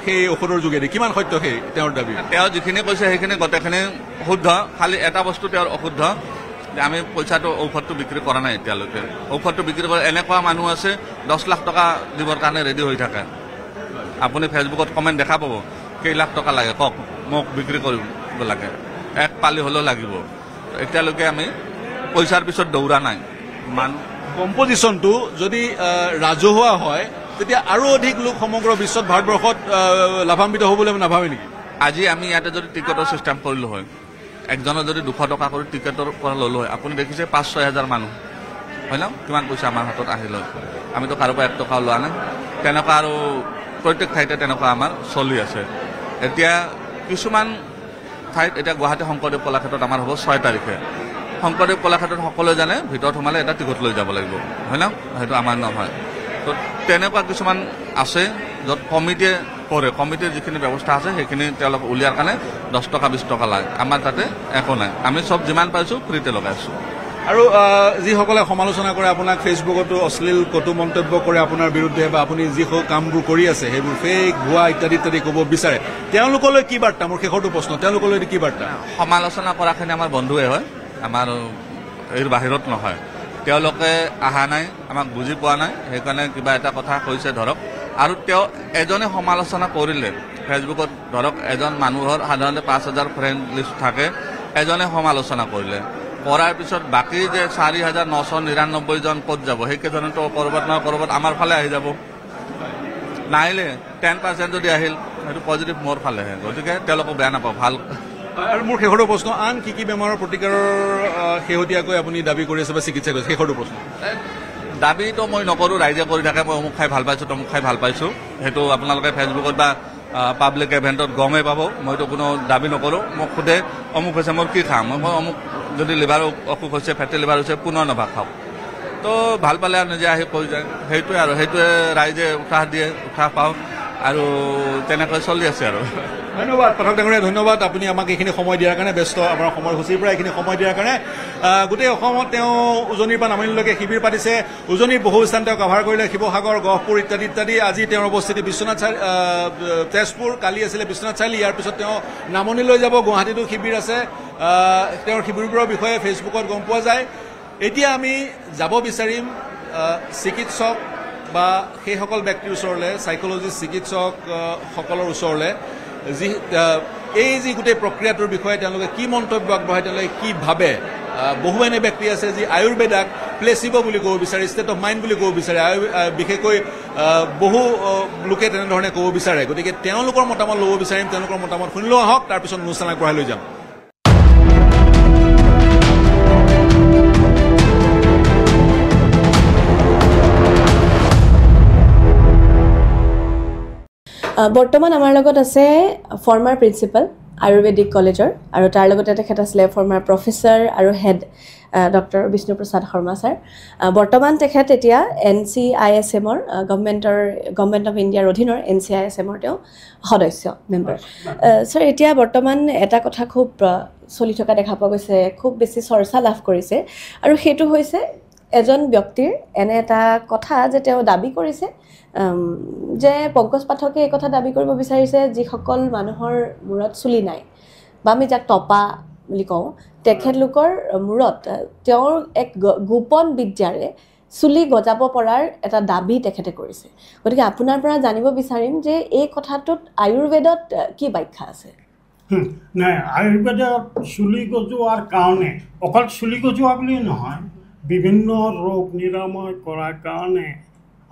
Speaker 1: সেই ঔষধৰ যোগেদি। কিমান সত্য সেই তেওঁৰ দাবী?
Speaker 10: তেওঁ যিখিনি কৈছে সেইখিনি গোটেইখিনি শুদ্ধ, খালি এটা বস্তু তেওঁৰ অশুদ্ধ, যে আমি পইচাটো ঔষধটো বিক্ৰী কৰা নাই এতিয়ালৈকে। ঔষধটো বিক্ৰী কৰা এনেকুৱা মানুহ আছে 10 লাখ টকা দিবৰ কাৰণে ৰেডি হৈ থাকে। আপুনি ফেচবুকত কমেণ্ট দেখা পাব, কেই লাখ টকা লাগে কওক, মোক বিক্ৰী কৰিব লাগে, 1 পালি হ'লেও লাগিব। এতিয়ালৈকে আমি পইচাৰ পিছত দৌৰা নাই।
Speaker 1: কম্পজিশ্যনটো যদি ৰাজহুৱা হয় তেতিয়া আৰু অধিক লোক সমগ্ৰ বিশ্বত ভাৰতবৰ্ষত লাভান্বিত হ'ব বুলি নাভাবে নেকি?
Speaker 10: আজি আমি ইয়াতে যদি টিকটৰ চিষ্টেম কৰিলোঁ হয়, একজনৰ যদি 200 টকা কৰি টিকেটৰ পৰা ল'লোঁ হয়, আপুনি দেখিছে 5-6 হাজাৰ মানুহ হয় ন, কিমান পইচা আমাৰ হাতত আহিল হয়। আমিতো কাৰোবাৰ পৰা 1 টকাও লোৱা নাই। তেনেকুৱা আৰু প্ৰত্যেক ঠাইতে তেনেকুৱা আমাৰ চলি আছে। এতিয়া কিছুমান ঠাইত, এতিয়া গুৱাহাটী শংকৰদেৱ কলাক্ষেত্ৰত আমাৰ হ'ব 6 তাৰিখে। শংকৰদেৱ কলাক্ষেত্ৰত সকলোৱে জানে ভিতৰত সোমালে এটা টিকট লৈ যাব লাগিব, হয় ন? সেইটো আমাৰ নহয়। তো তেনেকুৱা কিছুমান আছে য'ত কমিটিয়ে কৰে, কমিটিৰ যিখিনি ব্যৱস্থা আছে সেইখিনি তেওঁলোক উলিয়াৰ কাৰণে 10 টকা 20 টকা লাগে। আমাৰ তাতে একো নাই, আমি চব যিমান পাইছোঁ ফ্ৰীতে লগাইছোঁ।
Speaker 1: আৰু যিসকলে সমালোচনা কৰে আপোনাক, ফেচবুকতো অশ্লীল কটু মন্তব্য কৰে আপোনাৰ বিৰুদ্ধে, বা আপুনি যি কামবোৰ কৰি আছে সেইবোৰ ফেক ভুৱা ইত্যাদি ইত্যাদি ক'ব বিচাৰে, তেওঁলোকলৈ কি বাৰ্তা? মোৰ শেষৰটো প্ৰশ্ন, তেওঁলোকলৈ কি বাৰ্তা?
Speaker 10: সমালোচনা কৰাখিনি আমাৰ বন্ধুৱে হয়, আমাৰ এই বাহিৰত নহয়। তেওঁলোকে অহা নাই, আমাক বুজি পোৱা নাই, সেইকাৰণে কিবা এটা কথা কৈছে ধৰক। আৰু তেওঁ এজনে সমালোচনা কৰিলে ফেচবুকত, ধৰক এজন মানুহৰ সাধাৰণতে 5000 ফ্ৰেণ্ড লিষ্ট থাকে, এজনে সমালোচনা কৰিলে, কৰাৰ পিছত বাকী যে 4999 জন ক'ত যাব? সেইকেইজনেতো ক'ৰবাত নহয় ক'ৰবাত আমাৰ ফালে আহি যাব। নাহিলে 10% যদি আহিল, সেইটো পজিটিভ মোৰ ফালেহে। গতিকে তেওঁলোকক বেয়া নাপাওঁ, ভাল।
Speaker 1: আৰু মোৰ শেষৰটো প্ৰশ্ন, আন কি কি বেমাৰৰ প্ৰতিকাৰৰ শেহতীয়াকৈ আপুনি দাবী কৰি আছে বা চিকিৎসা কৰিছে? শেষৰটো প্ৰশ্ন।
Speaker 10: দাবীটো মই নকৰোঁ, ৰাইজে কৰি থাকে, মই অমুক খাই ভাল পাইছোঁ তমুক খাই ভাল পাইছোঁ, সেইটো আপোনালোকে ফেচবুকত বা পাব্লিক ইভেণ্টত গমেই পাব। মইতো কোনো দাবী নকৰোঁ। মোক সোধে অমুক হৈছে, মই কি খাম? মই অমুক, যদি লিভাৰ অসুখ হৈছে, ফেটি লিভাৰ হৈছে, পুনৰ নভাগ খাওক। তো ভাল পালে আৰু নিজে আহি কৈ যায়, সেইটোৱে আৰু সেইটোৱে ৰাইজে উৎসাহ দিয়ে, উৎসাহ পাওঁ, আৰু তেনেকৈ চলি আছে আৰু।
Speaker 1: ধন্যবাদ পাঠক ডাঙৰীয়া, ধন্যবাদ আপুনি আমাক এইখিনি সময় দিয়াৰ কাৰণে, ব্যস্ত আমাৰ সময়সূচীৰ পৰা এইখিনি সময় দিয়াৰ কাৰণে। গোটেই অসমত তেওঁ উজনিৰ পৰা নামনিলৈকে শিবিৰ পাতিছে, উজনিৰ বহু স্থান তেওঁ কভাৰ কৰিলে, শিৱসাগৰ, গহপুৰ ইত্যাদি ইত্যাদি। আজি তেওঁৰ অৱস্থিতি বিশ্বনাথ তেজপুৰ, কালি আছিলে বিশ্বনাথ চাৰিআলি, ইয়াৰ পিছত তেওঁ নামনিলৈ যাব, গুৱাহাটীতো শিবিৰ আছে। তেওঁৰ শিবিৰবোৰৰ বিষয়ে ফেচবুকত গম পোৱা যায়। এতিয়া আমি যাব বিচাৰিম চিকিৎসক বা সেইসকল ব্যক্তিৰ ওচৰলৈ, চাইকলজিষ্ট চিকিৎসক সকলৰ ওচৰলৈ, যি গোটেই প্ৰক্ৰিয়াটোৰ বিষয়ে তেওঁলোকে কি মন্তব্য আগবঢ়ায়, তেওঁলোকে কি ভাবে। বহু এনে ব্যক্তি আছে যি আয়ুৰ্বেদাক প্লেচিব বুলি ক'ব বিচাৰে, ষ্টেট অফ মাইণ্ড বুলি ক'ব বিচাৰে, বিশেষকৈ বহু লোকে তেনেধৰণে ক'ব বিচাৰে। গতিকে তেওঁলোকৰ মতামত ল'ব বিচাৰিম, তেওঁলোকৰ মতামত শুনিলেও আহক, তাৰপিছত অনুষ্ঠান আগবঢ়াই লৈ যাম।
Speaker 11: বৰ্তমান আমাৰ লগত আছে ফৰ্মাৰ প্ৰিন্সিপাল আয়ুৰ্বেদিক কলেজৰ আৰু তাৰ লগতে তেখেত আছিলে ফৰ্মাৰ প্ৰফেচাৰ আৰু head doctor Bishnu Prasad Sharma sir বৰ্তমান তেখেত এতিয়া NCISMৰ গভৰ্ণমেণ্ট অফ ইণ্ডিয়াৰ অধীনৰ NCISMৰ তেওঁ সদস্য মেম্বাৰ ছাৰ এতিয়া বৰ্তমান এটা কথা খুব চলি থকা দেখা পোৱা গৈছে খুব বেছি চৰ্চা লাভ কৰিছে আৰু সেইটো হৈছে এজন ব্যক্তিৰ এনে এটা কথা যে তেওঁ দাবী কৰিছে যে পংকজ পাঠকে এই কথা দাবী কৰিব বিচাৰিছে যিসকল মানুহৰ মূৰত চুলি নাই বা আমি যাক টপা বুলি কওঁ তেখেতলোকৰ মূৰত তেওঁৰ এক গোপন বিদ্যাৰে চুলি গজাব পৰাৰ এটা দাবী তেখেতে কৰিছে গতিকে আপোনাৰ পৰা জানিব বিচাৰিম যে এই কথাটোত আয়ুৰ্বেদত কি ব্যাখ্যা আছে
Speaker 12: নাই আয়ুৰ্বেদত চুলি গজোৱাৰ কাৰণে অকল চুলি গজোৱা বুলি নহয় বিভিন্ন ৰোগ নিৰাময় কৰাৰ কাৰণে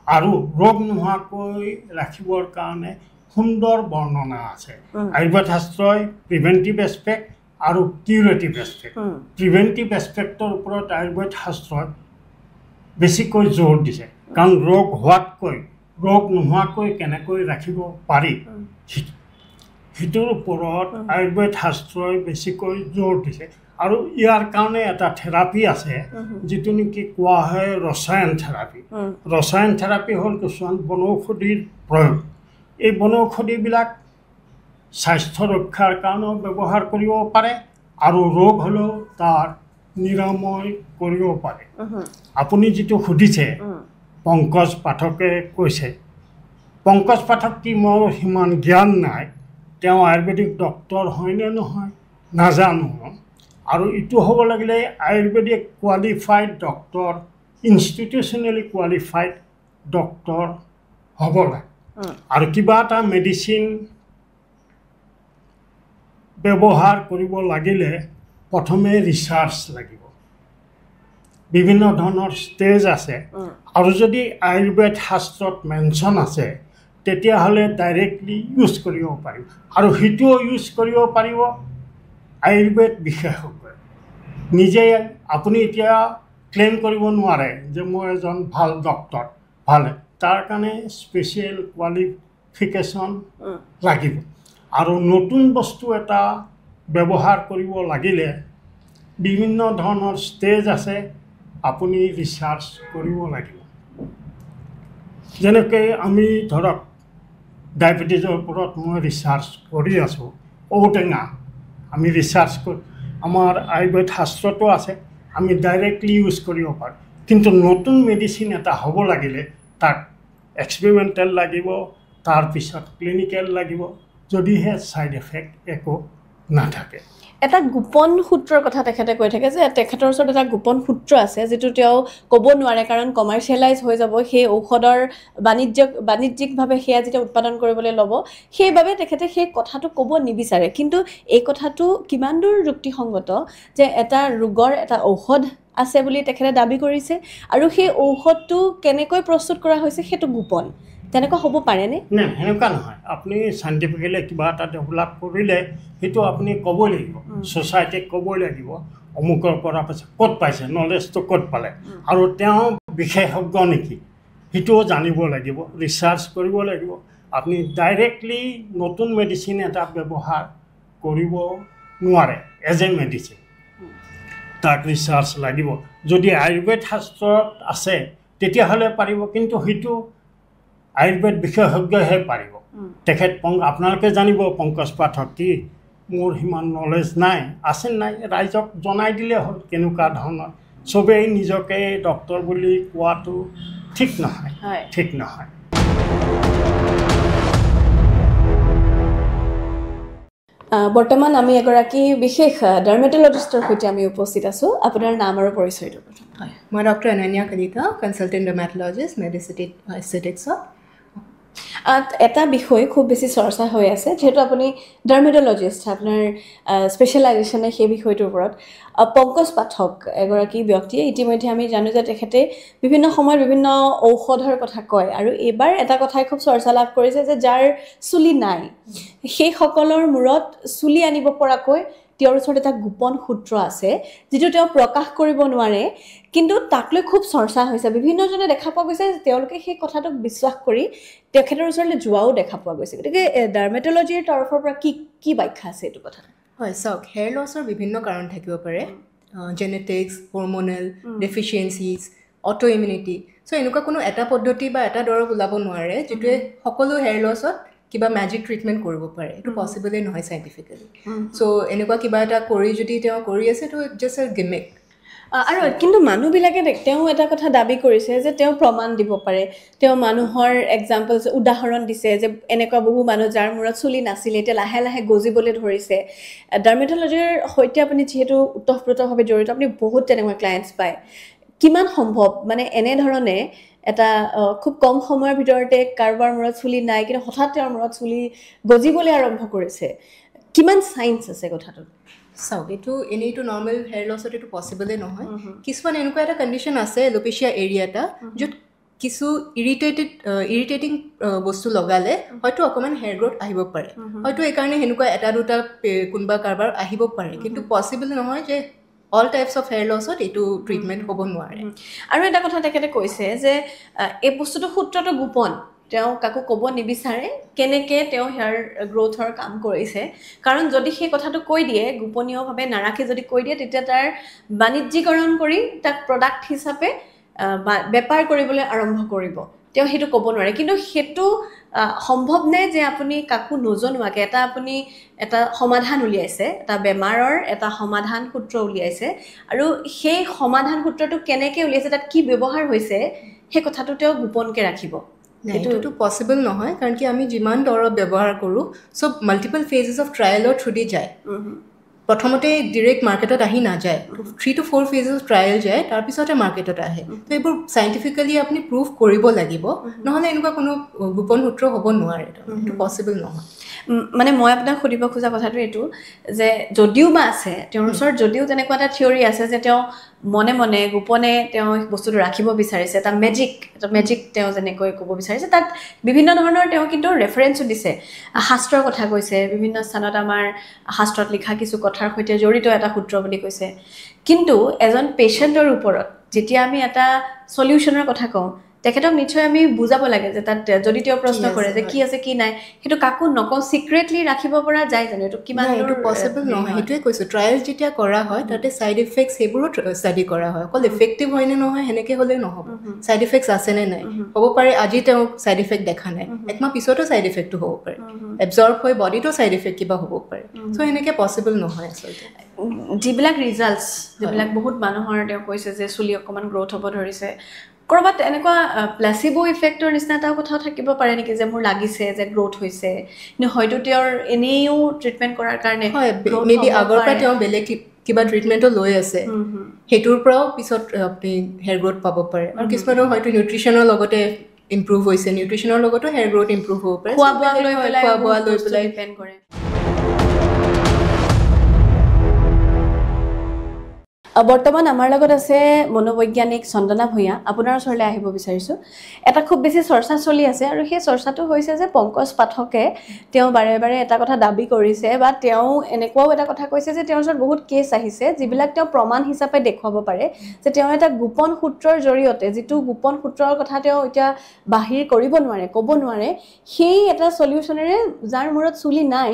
Speaker 12: আৰু ৰোগ নোহোৱাকৈ ৰাখিবৰ কাৰণে সুন্দৰ বৰ্ণনা আছে আয়ুৰ্বেদ শাস্ত্ৰই প্ৰিভেণ্টিভ এছপেক্ট আৰু কিউৰেটিভ এছপেক্ট প্ৰিভেণ্টিভ এছপেক্টৰ ওপৰত আয়ুৰ্বেদ শাস্ত্ৰই বেছিকৈ জোৰ দিছে কাৰণ ৰোগ হোৱাতকৈ ৰোগ নোহোৱাকৈ কেনেকৈ ৰাখিব পাৰি সেইটোৰ ওপৰত আয়ুৰ্বেদ শাস্ত্ৰই বেছিকৈ জোৰ দিছে আৰু ইয়াৰ কাৰণে এটা থেৰাপি আছে যিটো নেকি কোৱা হয় ৰসায়ন থেৰাপি হ'ল কিছুমান বনৌষধিৰ প্ৰয়োগ এই বনৌষধিবিলাক স্বাস্থ্য ৰক্ষাৰ কাৰণেও ব্যৱহাৰ কৰিব পাৰে আৰু ৰোগ হ'লেও তাৰ নিৰাময় কৰিব পাৰে আপুনি যিটো সুধিছে পংকজ পাঠকে কৈছে পংকজ পাঠক কি মোৰ সিমান জ্ঞান নাই তেওঁ আয়ুৰ্বেদিক ডক্টৰ হয়নে নহয় নাজানো আৰু ইটো হ'ব লাগিলে ayurvedic qualified doctor institutionally qualified doctor হ'ব লাগে আৰু কিবা এটা মেডিচিন ব্যৱহাৰ কৰিব লাগিলে প্ৰথমে ৰিচাৰ্চ লাগিব বিভিন্ন ধৰণৰ ষ্টেজ আছে আৰু যদি আয়ুৰ্বেদ শাস্ত্ৰত মেনশ্যন আছে তেতিয়াহ'লে ডাইৰেক্টলি ইউজ কৰিব পাৰিব আৰু সেইটোও ইউজ কৰিব পাৰিব আয়ুৰ্বেদ বিশেষজ্ঞই নিজে আপুনি এতিয়া ক্লেইম কৰিব নোৱাৰে যে মই এজন ভাল ডক্টৰ ভালে তাৰ কাৰণে স্পেচিয়েল কোৱালিফিকেশ্যন লাগিব আৰু নতুন বস্তু এটা ব্যৱহাৰ কৰিব লাগিলে বিভিন্ন ধৰণৰ ষ্টেজ আছে আপুনি ৰিচাৰ্চ কৰিব লাগিব যেনেকৈ আমি ধৰক ডায়েবেটিছৰ ওপৰত মই ৰিচাৰ্চ কৰি আছোঁ ঔটেঙা আমি ৰিচাৰ্চ কৰি আমাৰ আয়ুৰ্বেদ শাস্ত্ৰতো আছে আমি ডাইৰেক্টলি ইউজ কৰিব পাৰোঁ কিন্তু নতুন মেডিচিন এটা হ'ব লাগিলে তাক এক্সপেৰিমেণ্টেল লাগিব তাৰপিছত ক্লিনিকেল লাগিব যদিহে ছাইড এফেক্ট একো নাথাকে
Speaker 11: এটা গোপন সূত্ৰৰ কথা তেখেতে কৈ থাকে যে তেখেতৰ ওচৰত এটা গোপন সূত্ৰ আছে যিটো তেওঁ ক'ব নোৱাৰে কাৰণ কমাৰ্চিয়েলাইজ হৈ যাব সেই ঔষধৰ বাণিজ্যিকভাৱে সেয়া যেতিয়া উৎপাদন কৰিবলৈ ল'ব সেইবাবে তেখেতে সেই কথাটো ক'ব নিবিচাৰে কিন্তু এই কথাটো কিমান দূৰ যুক্তিসংগত যে এটা ৰোগৰ এটা ঔষধ আছে বুলি তেখেতে দাবী কৰিছে আৰু সেই ঔষধটো কেনেকৈ প্ৰস্তুত কৰা হৈছে সেইটো গোপন তেনেকুৱা হ'ব পাৰেনে
Speaker 12: নাই সেনেকুৱা নহয় আপুনি চাইণ্টিফিকেলি কিবা এটা ডেভেলপ কৰিলে সেইটো আপুনি ক'বই লাগিব ছ'চাইটিক ক'বই লাগিব অমুকৰ পৰা পাইছে ক'ত পাইছে নলেজটো ক'ত পালে আৰু তেওঁ বিশেষজ্ঞ নেকি সেইটোও জানিব লাগিব ৰিচাৰ্চ কৰিব লাগিব আপুনি ডাইৰেক্টলি নতুন মেডিচিন এটা ব্যৱহাৰ কৰিব নোৱাৰে এজ এ মেডিচিন তাক ৰিচাৰ্চ লাগিব যদি আয়ুৰ্বেদ শাস্ত্ৰত আছে তেতিয়াহ'লে পাৰিব কিন্তু সেইটো আয়ুৰ্বেদ বিশেষজ্ঞহে পাৰিব তেখেত আপোনালোকে জানিব পংকজ পাঠক কি মোৰ সিমান নলেজ নাই আছে নাই ৰাইজক জনাই দিলে হ'ল কেনেকুৱা ধৰণৰ চবেই নিজকে ডক্টৰ বুলি কোৱাটো ঠিক নহয়
Speaker 11: বৰ্তমান আমি এগৰাকী বিশেষ ডাৰ্মেটলজিষ্টৰ সৈতে আমি উপস্থিত আছোঁ আপোনাৰ নাম আৰু পৰিচয়টো
Speaker 13: হয় মই doctor Ananya Kalita consultant dermatologist Medicity এস্থেটিক্সত
Speaker 11: এটা বিষয় খুব বেছি চৰ্চা হৈ আছে যিহেতু আপুনি ডাৰ্মেটলজিষ্ট আপোনাৰ স্পেচিয়েলাইজেশ্যনে সেই বিষয়টোৰ ওপৰত পংকজ পাঠক এগৰাকী ব্যক্তিয়ে ইতিমধ্যে আমি জানো যে তেখেতে বিভিন্ন সময়ত বিভিন্ন ঔষধৰ কথা কয় আৰু এইবাৰ এটা কথাই খুব চৰ্চা লাভ কৰিছে যে যাৰ চুলি নাই সেইসকলৰ মূৰত চুলি আনিব পৰাকৈ তেওঁৰ ওচৰত এটা গোপন সূত্ৰ আছে যিটো তেওঁ প্ৰকাশ কৰিব নোৱাৰে কিন্তু তাক লৈ খুব চৰ্চা হৈছে বিভিন্নজনে দেখা পোৱা গৈছে তেওঁলোকে সেই কথাটোক বিশ্বাস কৰি তেখেতৰ ওচৰলৈ যোৱাও দেখা পোৱা গৈছে গতিকে ডাৰ্মেটলজিৰ তৰফৰ পৰা কি কি ব্যাখ্যা আছে এইটো কথা
Speaker 13: হয় চাওক হেয়াৰ লছৰ বিভিন্ন কাৰণ থাকিব পাৰে জেনেটিক্স হৰম'নেল ডেফিচিয়েঞ্চিজ অটো ইমিউনিটি চ' এনেকুৱা কোনো এটা পদ্ধতি বা এটা দৰৱ ওলাব নোৱাৰে যিটোৱে সকলো হেয়াৰ লছত কিবা মেজিক ট্ৰিটমেণ্ট কৰিব পাৰে এইটো পচিবলেই নহয় চাইণ্টিফিকেলি চ' এনেকুৱা কিবা এটা কৰি যদি তেওঁ কৰি আছে তো জাষ্ট এ গিমিক
Speaker 11: আৰু কিন্তু মানুহবিলাকে তেওঁ এটা কথা দাবী কৰিছে যে তেওঁ প্ৰমাণ দিব পাৰে তেওঁ মানুহৰ এক্সাম্পলছ উদাহৰণ দিছে যে এনেকুৱা বহু মানুহ যাৰ মূৰত চুলি নাছিলে এতিয়া লাহে লাহে গজিবলৈ ধৰিছে ডাৰ্মেটলজিৰ সৈতে আপুনি যিহেতু ওতঃপ্ৰোতভাৱে জড়িত আপুনি বহুত তেনেকুৱা ক্লায়েণ্টছ পায় কিমান সম্ভৱ মানে এনেধৰণে এটা খুব কম সময়ৰ ভিতৰতে কাৰোবাৰ মূৰত চুলি নাই কিন্তু হঠাৎ তেওঁৰ মূৰত চুলি গজিবলৈ আৰম্ভ কৰিছে কিমান চাইন্স আছে কথাটোত
Speaker 13: চাওক এইটো এনেইতো নৰ্মেল হেয়াৰ লছত এইটো পচিবলে নহয় কিছুমান এনেকুৱা এটা কণ্ডিশ্যন আছে এলোপেচিয়া এৰিয়া এটা য'ত কিছু ইৰিটেটিং বস্তু লগালে হয়তো অকণমান হেয়াৰ গ্ৰ'থ আহিব পাৰে হয়তো এইকাৰণে সেনেকুৱা এটা দুটা কোনোবা কাৰোবাৰ আহিব পাৰে কিন্তু পচিবল নহয় যে অল টাইপছ অফ হেয়াৰ লছত এইটো ট্ৰিটমেণ্ট হ'ব নোৱাৰে
Speaker 11: আৰু এটা কথা তেখেতে কৈছে যে এই বস্তুটো সূত্ৰটো গোপন তেওঁ কাকো ক'ব নিবিচাৰে কেনেকৈ তেওঁ হেয়াৰ গ্ৰ'থৰ কাম কৰিছে কাৰণ যদি সেই কথাটো কৈ দিয়ে গোপনীয়ভাৱে নাৰাখি যদি কৈ দিয়ে তেতিয়া তাৰ বাণিজ্যিকৰণ কৰি তাক প্ৰডাক্ট হিচাপে বেপাৰ কৰিবলৈ আৰম্ভ কৰিব তেওঁ সেইটো ক'ব নোৱাৰে কিন্তু সেইটো সম্ভৱ নে যে আপুনি কাকো নজনোৱাকৈ আপুনি এটা সমাধান উলিয়াইছে এটা বেমাৰৰ এটা সমাধান সূত্ৰ উলিয়াইছে আৰু সেই সমাধান সূত্ৰটো কেনেকৈ উলিয়াইছে তাত কি ব্যৱহাৰ হৈছে সেই কথাটো তেওঁ গোপনকৈ ৰাখিব
Speaker 13: এইটোতো পচিবল নহয় কাৰণ কি আমি যিমান দৰৱ ব্যৱহাৰ কৰোঁ চব মাল্টিপল ফেজেছ অফ ট্ৰায়েলৰ থ্ৰুদি যায় প্ৰথমতে ডিৰেক্ট মাৰ্কেটত আহি নাযায় 3 to 4 ফেজেছ অফ ট্ৰায়েল যায় তাৰপিছতে মাৰ্কেটত আহে তো এইবোৰ চাইণ্টিফিকেলি আপুনি প্ৰুভ কৰিব লাগিব নহ'লে এনেকুৱা কোনো গোপন সূত্ৰ হ'ব নোৱাৰে এইটো পচিবল নহয়
Speaker 11: মানে মই আপোনাক সুধিব খোজা কথাটো এইটো যে যদিও বা আছে তেওঁৰ ওচৰত যদিও তেনেকুৱা এটা থিয়ৰী আছে যে তেওঁ মনে মনে গোপনে তেওঁ বস্তুটো ৰাখিব বিচাৰিছে এটা মেজিক তেওঁ যেনেকৈ ক'ব বিচাৰিছে তাত বিভিন্ন ধৰণৰ তেওঁ কিন্তু ৰেফাৰেঞ্চো দিছে শাস্ত্ৰৰ কথা কৈছে বিভিন্ন স্থানত আমাৰ শাস্ত্ৰত লিখা কিছু কথাৰ সৈতে জড়িত এটা সূত্ৰ বুলি কৈছে কিন্তু এজন পেচেণ্টৰ ওপৰত যেতিয়া আমি এটা সলিউশনৰ কথা কওঁ তেখেতক নিশ্চয় আমি বুজাব লাগে যে তাত যদি তেওঁ প্ৰশ্ন কৰে যে কি আছে কি নাই সেইটো কাকো নকওঁ সিক্ৰেটলি ৰাখিব পৰা যায় জানো এইটো কিমান
Speaker 13: এইটো পচিবল নহয় সেইটোৱে কৈছোঁ ট্ৰায়েল যেতিয়া কৰা হয় তাতে ছাইড ইফেক্টছ সেইবোৰো ষ্টাডি কৰা হয় অকল ইফেক্টিভ হয়নে নহয় সেনেকৈ হ'লে নহ'ব ছাইড ইফেক্টছ আছেনে নাই হ'ব পাৰে আজি তেওঁ ছাইড ইফেক্ট দেখা নাই একমাহ পিছতো ছাইড ইফেক্টটো হ'ব পাৰে এবজৰ্ব হৈ বডিটো ছাইড ইফেক্ট কিবা হ'ব পাৰে চ' সেনেকৈ পচিবল নহয় আচলতে
Speaker 11: যিবিলাক ৰিজাল্টছ যিবিলাক বহুত মানুহৰ তেওঁ কৈছে যে চুলি অকণমান গ্ৰ'থ হ'ব ধৰিছে কৰবাত এনেকুৱা প্লেচিবো ইফেক্টৰ নিচিনা এটা কথাও থাকিব পাৰে নেকি যে মোৰ লাগিছে যে গ্ৰ'থ হৈছে কিন্তু হয়তো তেওঁৰ এনেও ট্ৰিটমেণ্ট কৰাৰ কাৰণে
Speaker 13: হয় মেবি আগৰ পৰা তেওঁ বেলেগ কিবা ট্ৰিটমেণ্টো লৈ আছে সেইটোৰ পৰাও পিছত আপুনি হেয়াৰ গ্ৰ'থ পাব পাৰে আৰু কিছুমানৰ হয়তো নিউট্ৰিশ্যনৰ লগতে ইম্প্ৰুভ হৈছে নিউট্ৰিশ্যনৰ লগতো হেয়াৰ গ্ৰ'থ ইম্প্ৰুভ হ'ব পাৰে
Speaker 11: খোৱা বোৱা লৈ পেলাই ডিপেণ্ড কৰে বৰ্তমান আমাৰ লগত আছে মনোবৈজ্ঞানিক চন্দনা ভূঞা আপোনাৰ ওচৰলৈ আহিব বিচাৰিছোঁ এটা খুব বেছি চৰ্চা চলি আছে আৰু সেই চৰ্চাটো হৈছে যে পংকজ পাঠকে তেওঁ বাৰে বাৰে এটা কথা দাবী কৰিছে বা তেওঁ এনেকুৱাও এটা কথা কৈছে যে তেওঁৰ ওচৰত বহুত কেছ আহিছে যিবিলাক তেওঁ প্ৰমাণ হিচাপে দেখুৱাব পাৰে যে তেওঁ এটা গোপন সূত্ৰৰ জৰিয়তে যিটো গোপন সূত্ৰৰ কথা তেওঁ এতিয়া বাহিৰ কৰিব নোৱাৰে ক'ব নোৱাৰে সেই এটা সলিউশনেৰে যাৰ মূৰত চুলি নাই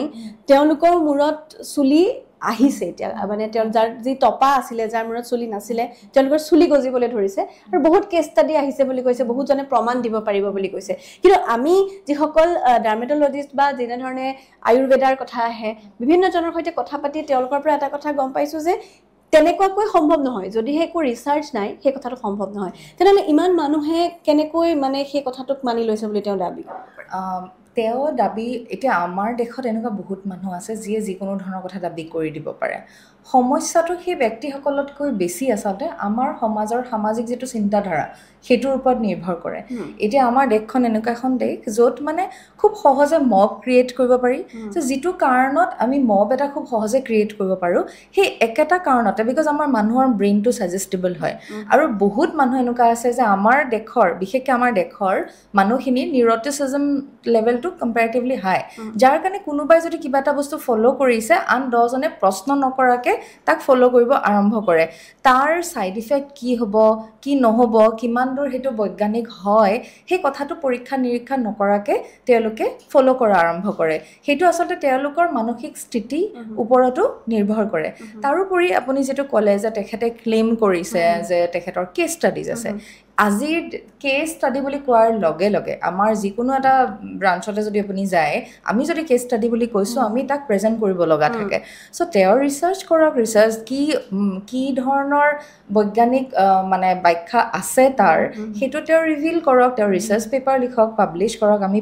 Speaker 11: তেওঁলোকৰ মূৰত চুলি আহিছে এতিয়া মানে তেওঁ যাৰ যি টপা আছিলে যাৰ মূৰত চুলি নাছিলে তেওঁলোকৰ চুলি গজিবলৈ ধৰিছে আৰু বহুত কেছ ষ্টাডি আহিছে বুলি কৈছে বহুতজনে প্ৰমাণ দিব পাৰিব বুলি কৈছে কিন্তু আমি যিসকল ডাৰ্মেটলজিষ্ট বা যেনেধৰণে আয়ুৰ্বেদাৰ কথা আহে বিভিন্ন জনৰ সৈতে কথা পাতি তেওঁলোকৰ পৰা এটা কথা গম পাইছোঁ যে তেনেকুৱাকৈ সম্ভৱ নহয় যদিহে একো ৰিচাৰ্চ নাই সেই কথাটো সম্ভৱ নহয় তেনেহ'লে ইমান মানুহে কেনেকৈ মানে সেই কথাটোক মানি লৈছে বুলি তেওঁ দাবী
Speaker 14: তেওঁ দাবী এতিয়া আমাৰ দেশত এনেকুৱা বহুত মানুহ আছে যিয়ে যিকোনো ধৰণৰ কথা দাবী কৰি দিব পাৰে সমস্যাটো সেই ব্যক্তিসকলতকৈ বেছি আচলতে আমাৰ সমাজৰ সামাজিক যিটো চিন্তাধাৰা সেইটোৰ ওপৰত নিৰ্ভৰ কৰে এতিয়া আমাৰ দেশখন এনেকুৱা এখন দেশ য'ত মানে খুব সহজে মব ক্ৰিয়েট কৰিব পাৰি যে যিটো কাৰণত আমি মব এটা খুব সহজে ক্ৰিয়েট কৰিব পাৰোঁ সেই একেটা কাৰণতে বিকজ আমাৰ মানুহৰ ব্ৰেইনটো ছাজেষ্টেবল হয় আৰু বহুত মানুহ এনেকুৱা আছে যে আমাৰ দেশৰ বিশেষকৈ আমাৰ দেশৰ মানুহখিনি নিউৰটিচিজম লেভেলটো কম্পেৰেটিভলি হাই যাৰ কাৰণে কোনোবাই যদি কিবা এটা বস্তু ফ'ল' কৰিছে আন 10জনে প্ৰশ্ন নকৰাকৈ তাক ফ'ল' কৰিব আৰম্ভ কৰে তাৰ ছাইড ইফেক্ট কি হ'ব কি নহ'ব কিমান দূৰ সেইটো বৈজ্ঞানিক হয় সেই কথাটো পৰীক্ষা নিৰীক্ষা নকৰাকৈ তেওঁলোকে ফ'ল' কৰা আৰম্ভ কৰে সেইটো আচলতে তেওঁলোকৰ মানসিক স্থিতি ওপৰতো নিৰ্ভৰ কৰে তাৰোপৰি আপুনি যিটো ক'লে যে তেখেতে ক্লেইম কৰিছে যে তেখেতৰ কেছ ষ্টাডিজ আছে আজিৰ কেছ ষ্টাডি বুলি কোৱাৰ লগে লগে আমাৰ যিকোনো এটা ব্ৰাঞ্চতে যদি আপুনি যায় আমি যদি কেছ ষ্টাডি বুলি কৈছোঁ আমি তাক প্ৰেজেণ্ট কৰিব লগা থাকে চ' তেওঁৰ ৰিচাৰ্চ কৰক ৰিচাৰ্চ কি ধৰণৰ বৈজ্ঞানিক মানে ব্যাখ্যা আছে তাৰ সেইটো তেওঁ ৰিভিল কৰক তেওঁ ৰিচাৰ্চ পেপাৰ লিখক পাব্লিছ কৰক আমি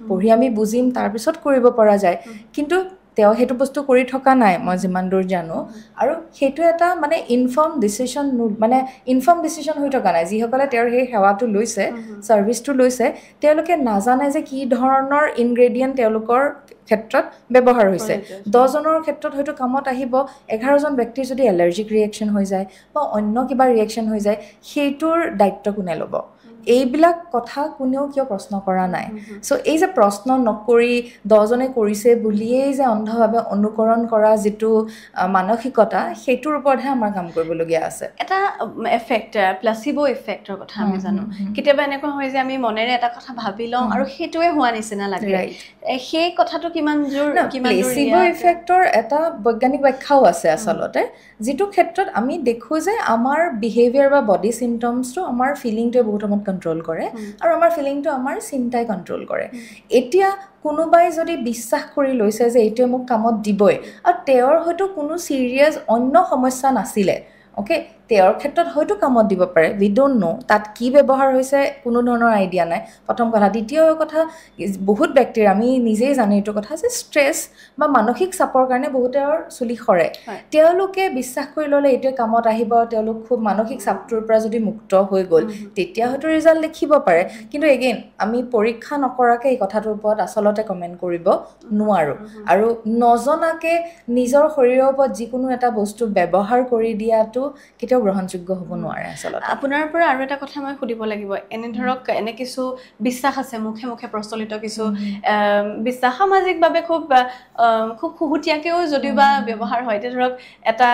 Speaker 14: পঢ়ি আমি বুজিম তাৰপিছত কৰিব পৰা যায় কিন্তু তেওঁ সেইটো বস্তু কৰি থকা নাই মই যিমান দূৰ জানো আৰু সেইটো এটা মানে ইনফৰ্ম ডিচিশ্যন হৈ থকা নাই যিসকলে তেওঁৰ সেই সেৱাটো লৈছে ছাৰ্ভিচটো লৈছে তেওঁলোকে নাজানে যে কি ধৰণৰ ইনগ্ৰেডিয়েণ্ট তেওঁলোকৰ ক্ষেত্ৰত ব্যৱহাৰ হৈছে 10 জনৰ ক্ষেত্ৰত হয়তো কামত আহিব 11 জন ব্যক্তিৰ যদি এলাৰ্জিক ৰিয়েকশ্যন হৈ যায় বা অন্য কিবা ৰিয়েকশ্যন হৈ যায় সেইটোৰ দায়িত্ব কোনে ল'ব এইবিলাক কথা কোনেও কিয় প্ৰশ্ন কৰা নাই চ' এই যে প্ৰশ্ন নকৰি 10 জনে কৰিছে বুলিয়েই যে অন্ধভাৱে অনুকৰণ কৰা যিটো মানসিকতা সেইটোৰ ওপৰতহে আমাৰ কাম কৰিবলগীয়া আছে
Speaker 11: এটা এফেক্ট প্লাচিবো এফেক্টৰ কথা আমি জানো কেতিয়াবা এনেকুৱা হয় যে আমি মনেৰে এটা কথা ভাবি লওঁ আৰু সেইটোৱে হোৱা নিচিনা লাগে সেই কথাটো কিমান জোৰ
Speaker 14: প্লেচিবো ইফেক্টৰ এটা বৈজ্ঞানিক ব্যাখ্যাও আছে আচলতে যিটো ক্ষেত্ৰত আমি দেখোঁ যে আমাৰ বিহেভিয়াৰ বা বডি চিমটমছটো আমাৰ ফিলিংটোৱে বহুত সময় কণ্ট্ৰল কৰে আৰু আমাৰ ফিলিংটো আমাৰ চিন্তাই কণ্ট্ৰল কৰে এতিয়া কোনোবাই যদি বিশ্বাস কৰি লৈছে যে এইটোৱে মোক কামত দিবই আৰু তেওঁৰ হয়তো কোনো চিৰিয়াছ অন্য সমস্যা নাছিলে অ'কে তেওঁৰ ক্ষেত্ৰত হয়তো কামত দিব পাৰে উই ডোণ্ট নো তাত কি ব্যৱহাৰ হৈছে কোনো ধৰণৰ আইডিয়া নাই প্ৰথম কথা দ্বিতীয় কথা বহুত ব্যক্তিৰ আমি নিজেই জানো এইটো কথা যে ষ্ট্ৰেছ বা মানসিক চাপৰ কাৰণে বহুতৰ চুলি সৰে তেওঁলোকে বিশ্বাস কৰি ল'লে এইটোৱে কামত আহিব তেওঁলোক খুব মানসিক চাপটোৰ পৰা যদি মুক্ত হৈ গ'ল তেতিয়া হয়তো ৰিজাল্ট দেখিব পাৰে কিন্তু এগেইন আমি পৰীক্ষা নকৰাকৈ এই কথাটোৰ ওপৰত আচলতে কমেণ্ট কৰিব নোৱাৰোঁ আৰু নজনাকৈ নিজৰ শৰীৰৰ ওপৰত যিকোনো এটা বস্তু ব্যৱহাৰ কৰি দিয়াটো কেতিয়াও গ্ৰহণযোগ্য হ'ব নোৱাৰে আচলতে
Speaker 11: আপোনাৰ পৰা আৰু এটা কথা মই সুধিব লাগিব এনে ধৰক এনে কিছু বিশ্বাস আছে মুখে মুখে প্ৰচলিত কিছু বিশ্বাস সামাজিকভাৱে খুব খুহুতীয়াকেও যদিও বা ব্যৱহাৰ হয় এতিয়া ধৰক এটা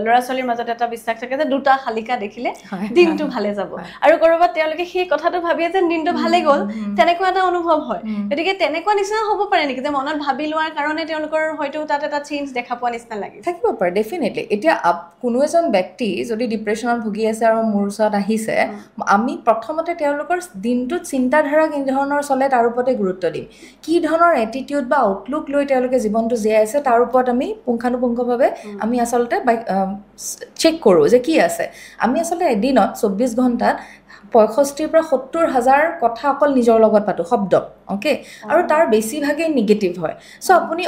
Speaker 11: ল'ৰা ছোৱালীৰ মাজত এটা বিশ্বাস থাকে যে দুটা শালিকা দেখিলে দিনটো ভালে যাব আৰু ক'ৰবাত তেওঁলোকে সেই কথাটো ভাবিয়ে যে দিনটো ভালে গ'ল তেনেকুৱা এটা অনুভৱ হয় গতিকে তেনেকুৱা নিচিনা হ'ব পাৰে নেকি যে মনত ভাবি লোৱাৰ কাৰণে তেওঁলোকৰ হয়তো তাত এটা চেঞ্জ দেখা পোৱা নিচিনা লাগে
Speaker 14: থাকিব পাৰে ডেফিনেটলি এতিয়া কোনো এজন ব্যক্তি যদি ডিপ্ৰেশ্যনত ভুগি আছে আৰু মোৰ ওচৰত আহিছে আমি প্ৰথমতে তেওঁলোকৰ দিনটোত চিন্তাধাৰা কি ধৰণৰ চলে তাৰ ওপৰতে গুৰুত্ব দিম কি ধৰণৰ এটিটিউড বা আউটলুক লৈ তেওঁলোকে জীৱনটো জীয়াই আছে তাৰ ওপৰত আমি পুংখানুপুংখভাৱে আমি আচলতে চেক কৰোঁ যে কি আছে আমি আচলতে এদিনত 24 ঘণ্টাত 65 পৰা 70,000 কথা অকল নিজৰ লগত পাতোঁ শব্দ অ'কে আৰু তাৰ বেছিভাগেই নিগেটিভ হয় চ' আপুনি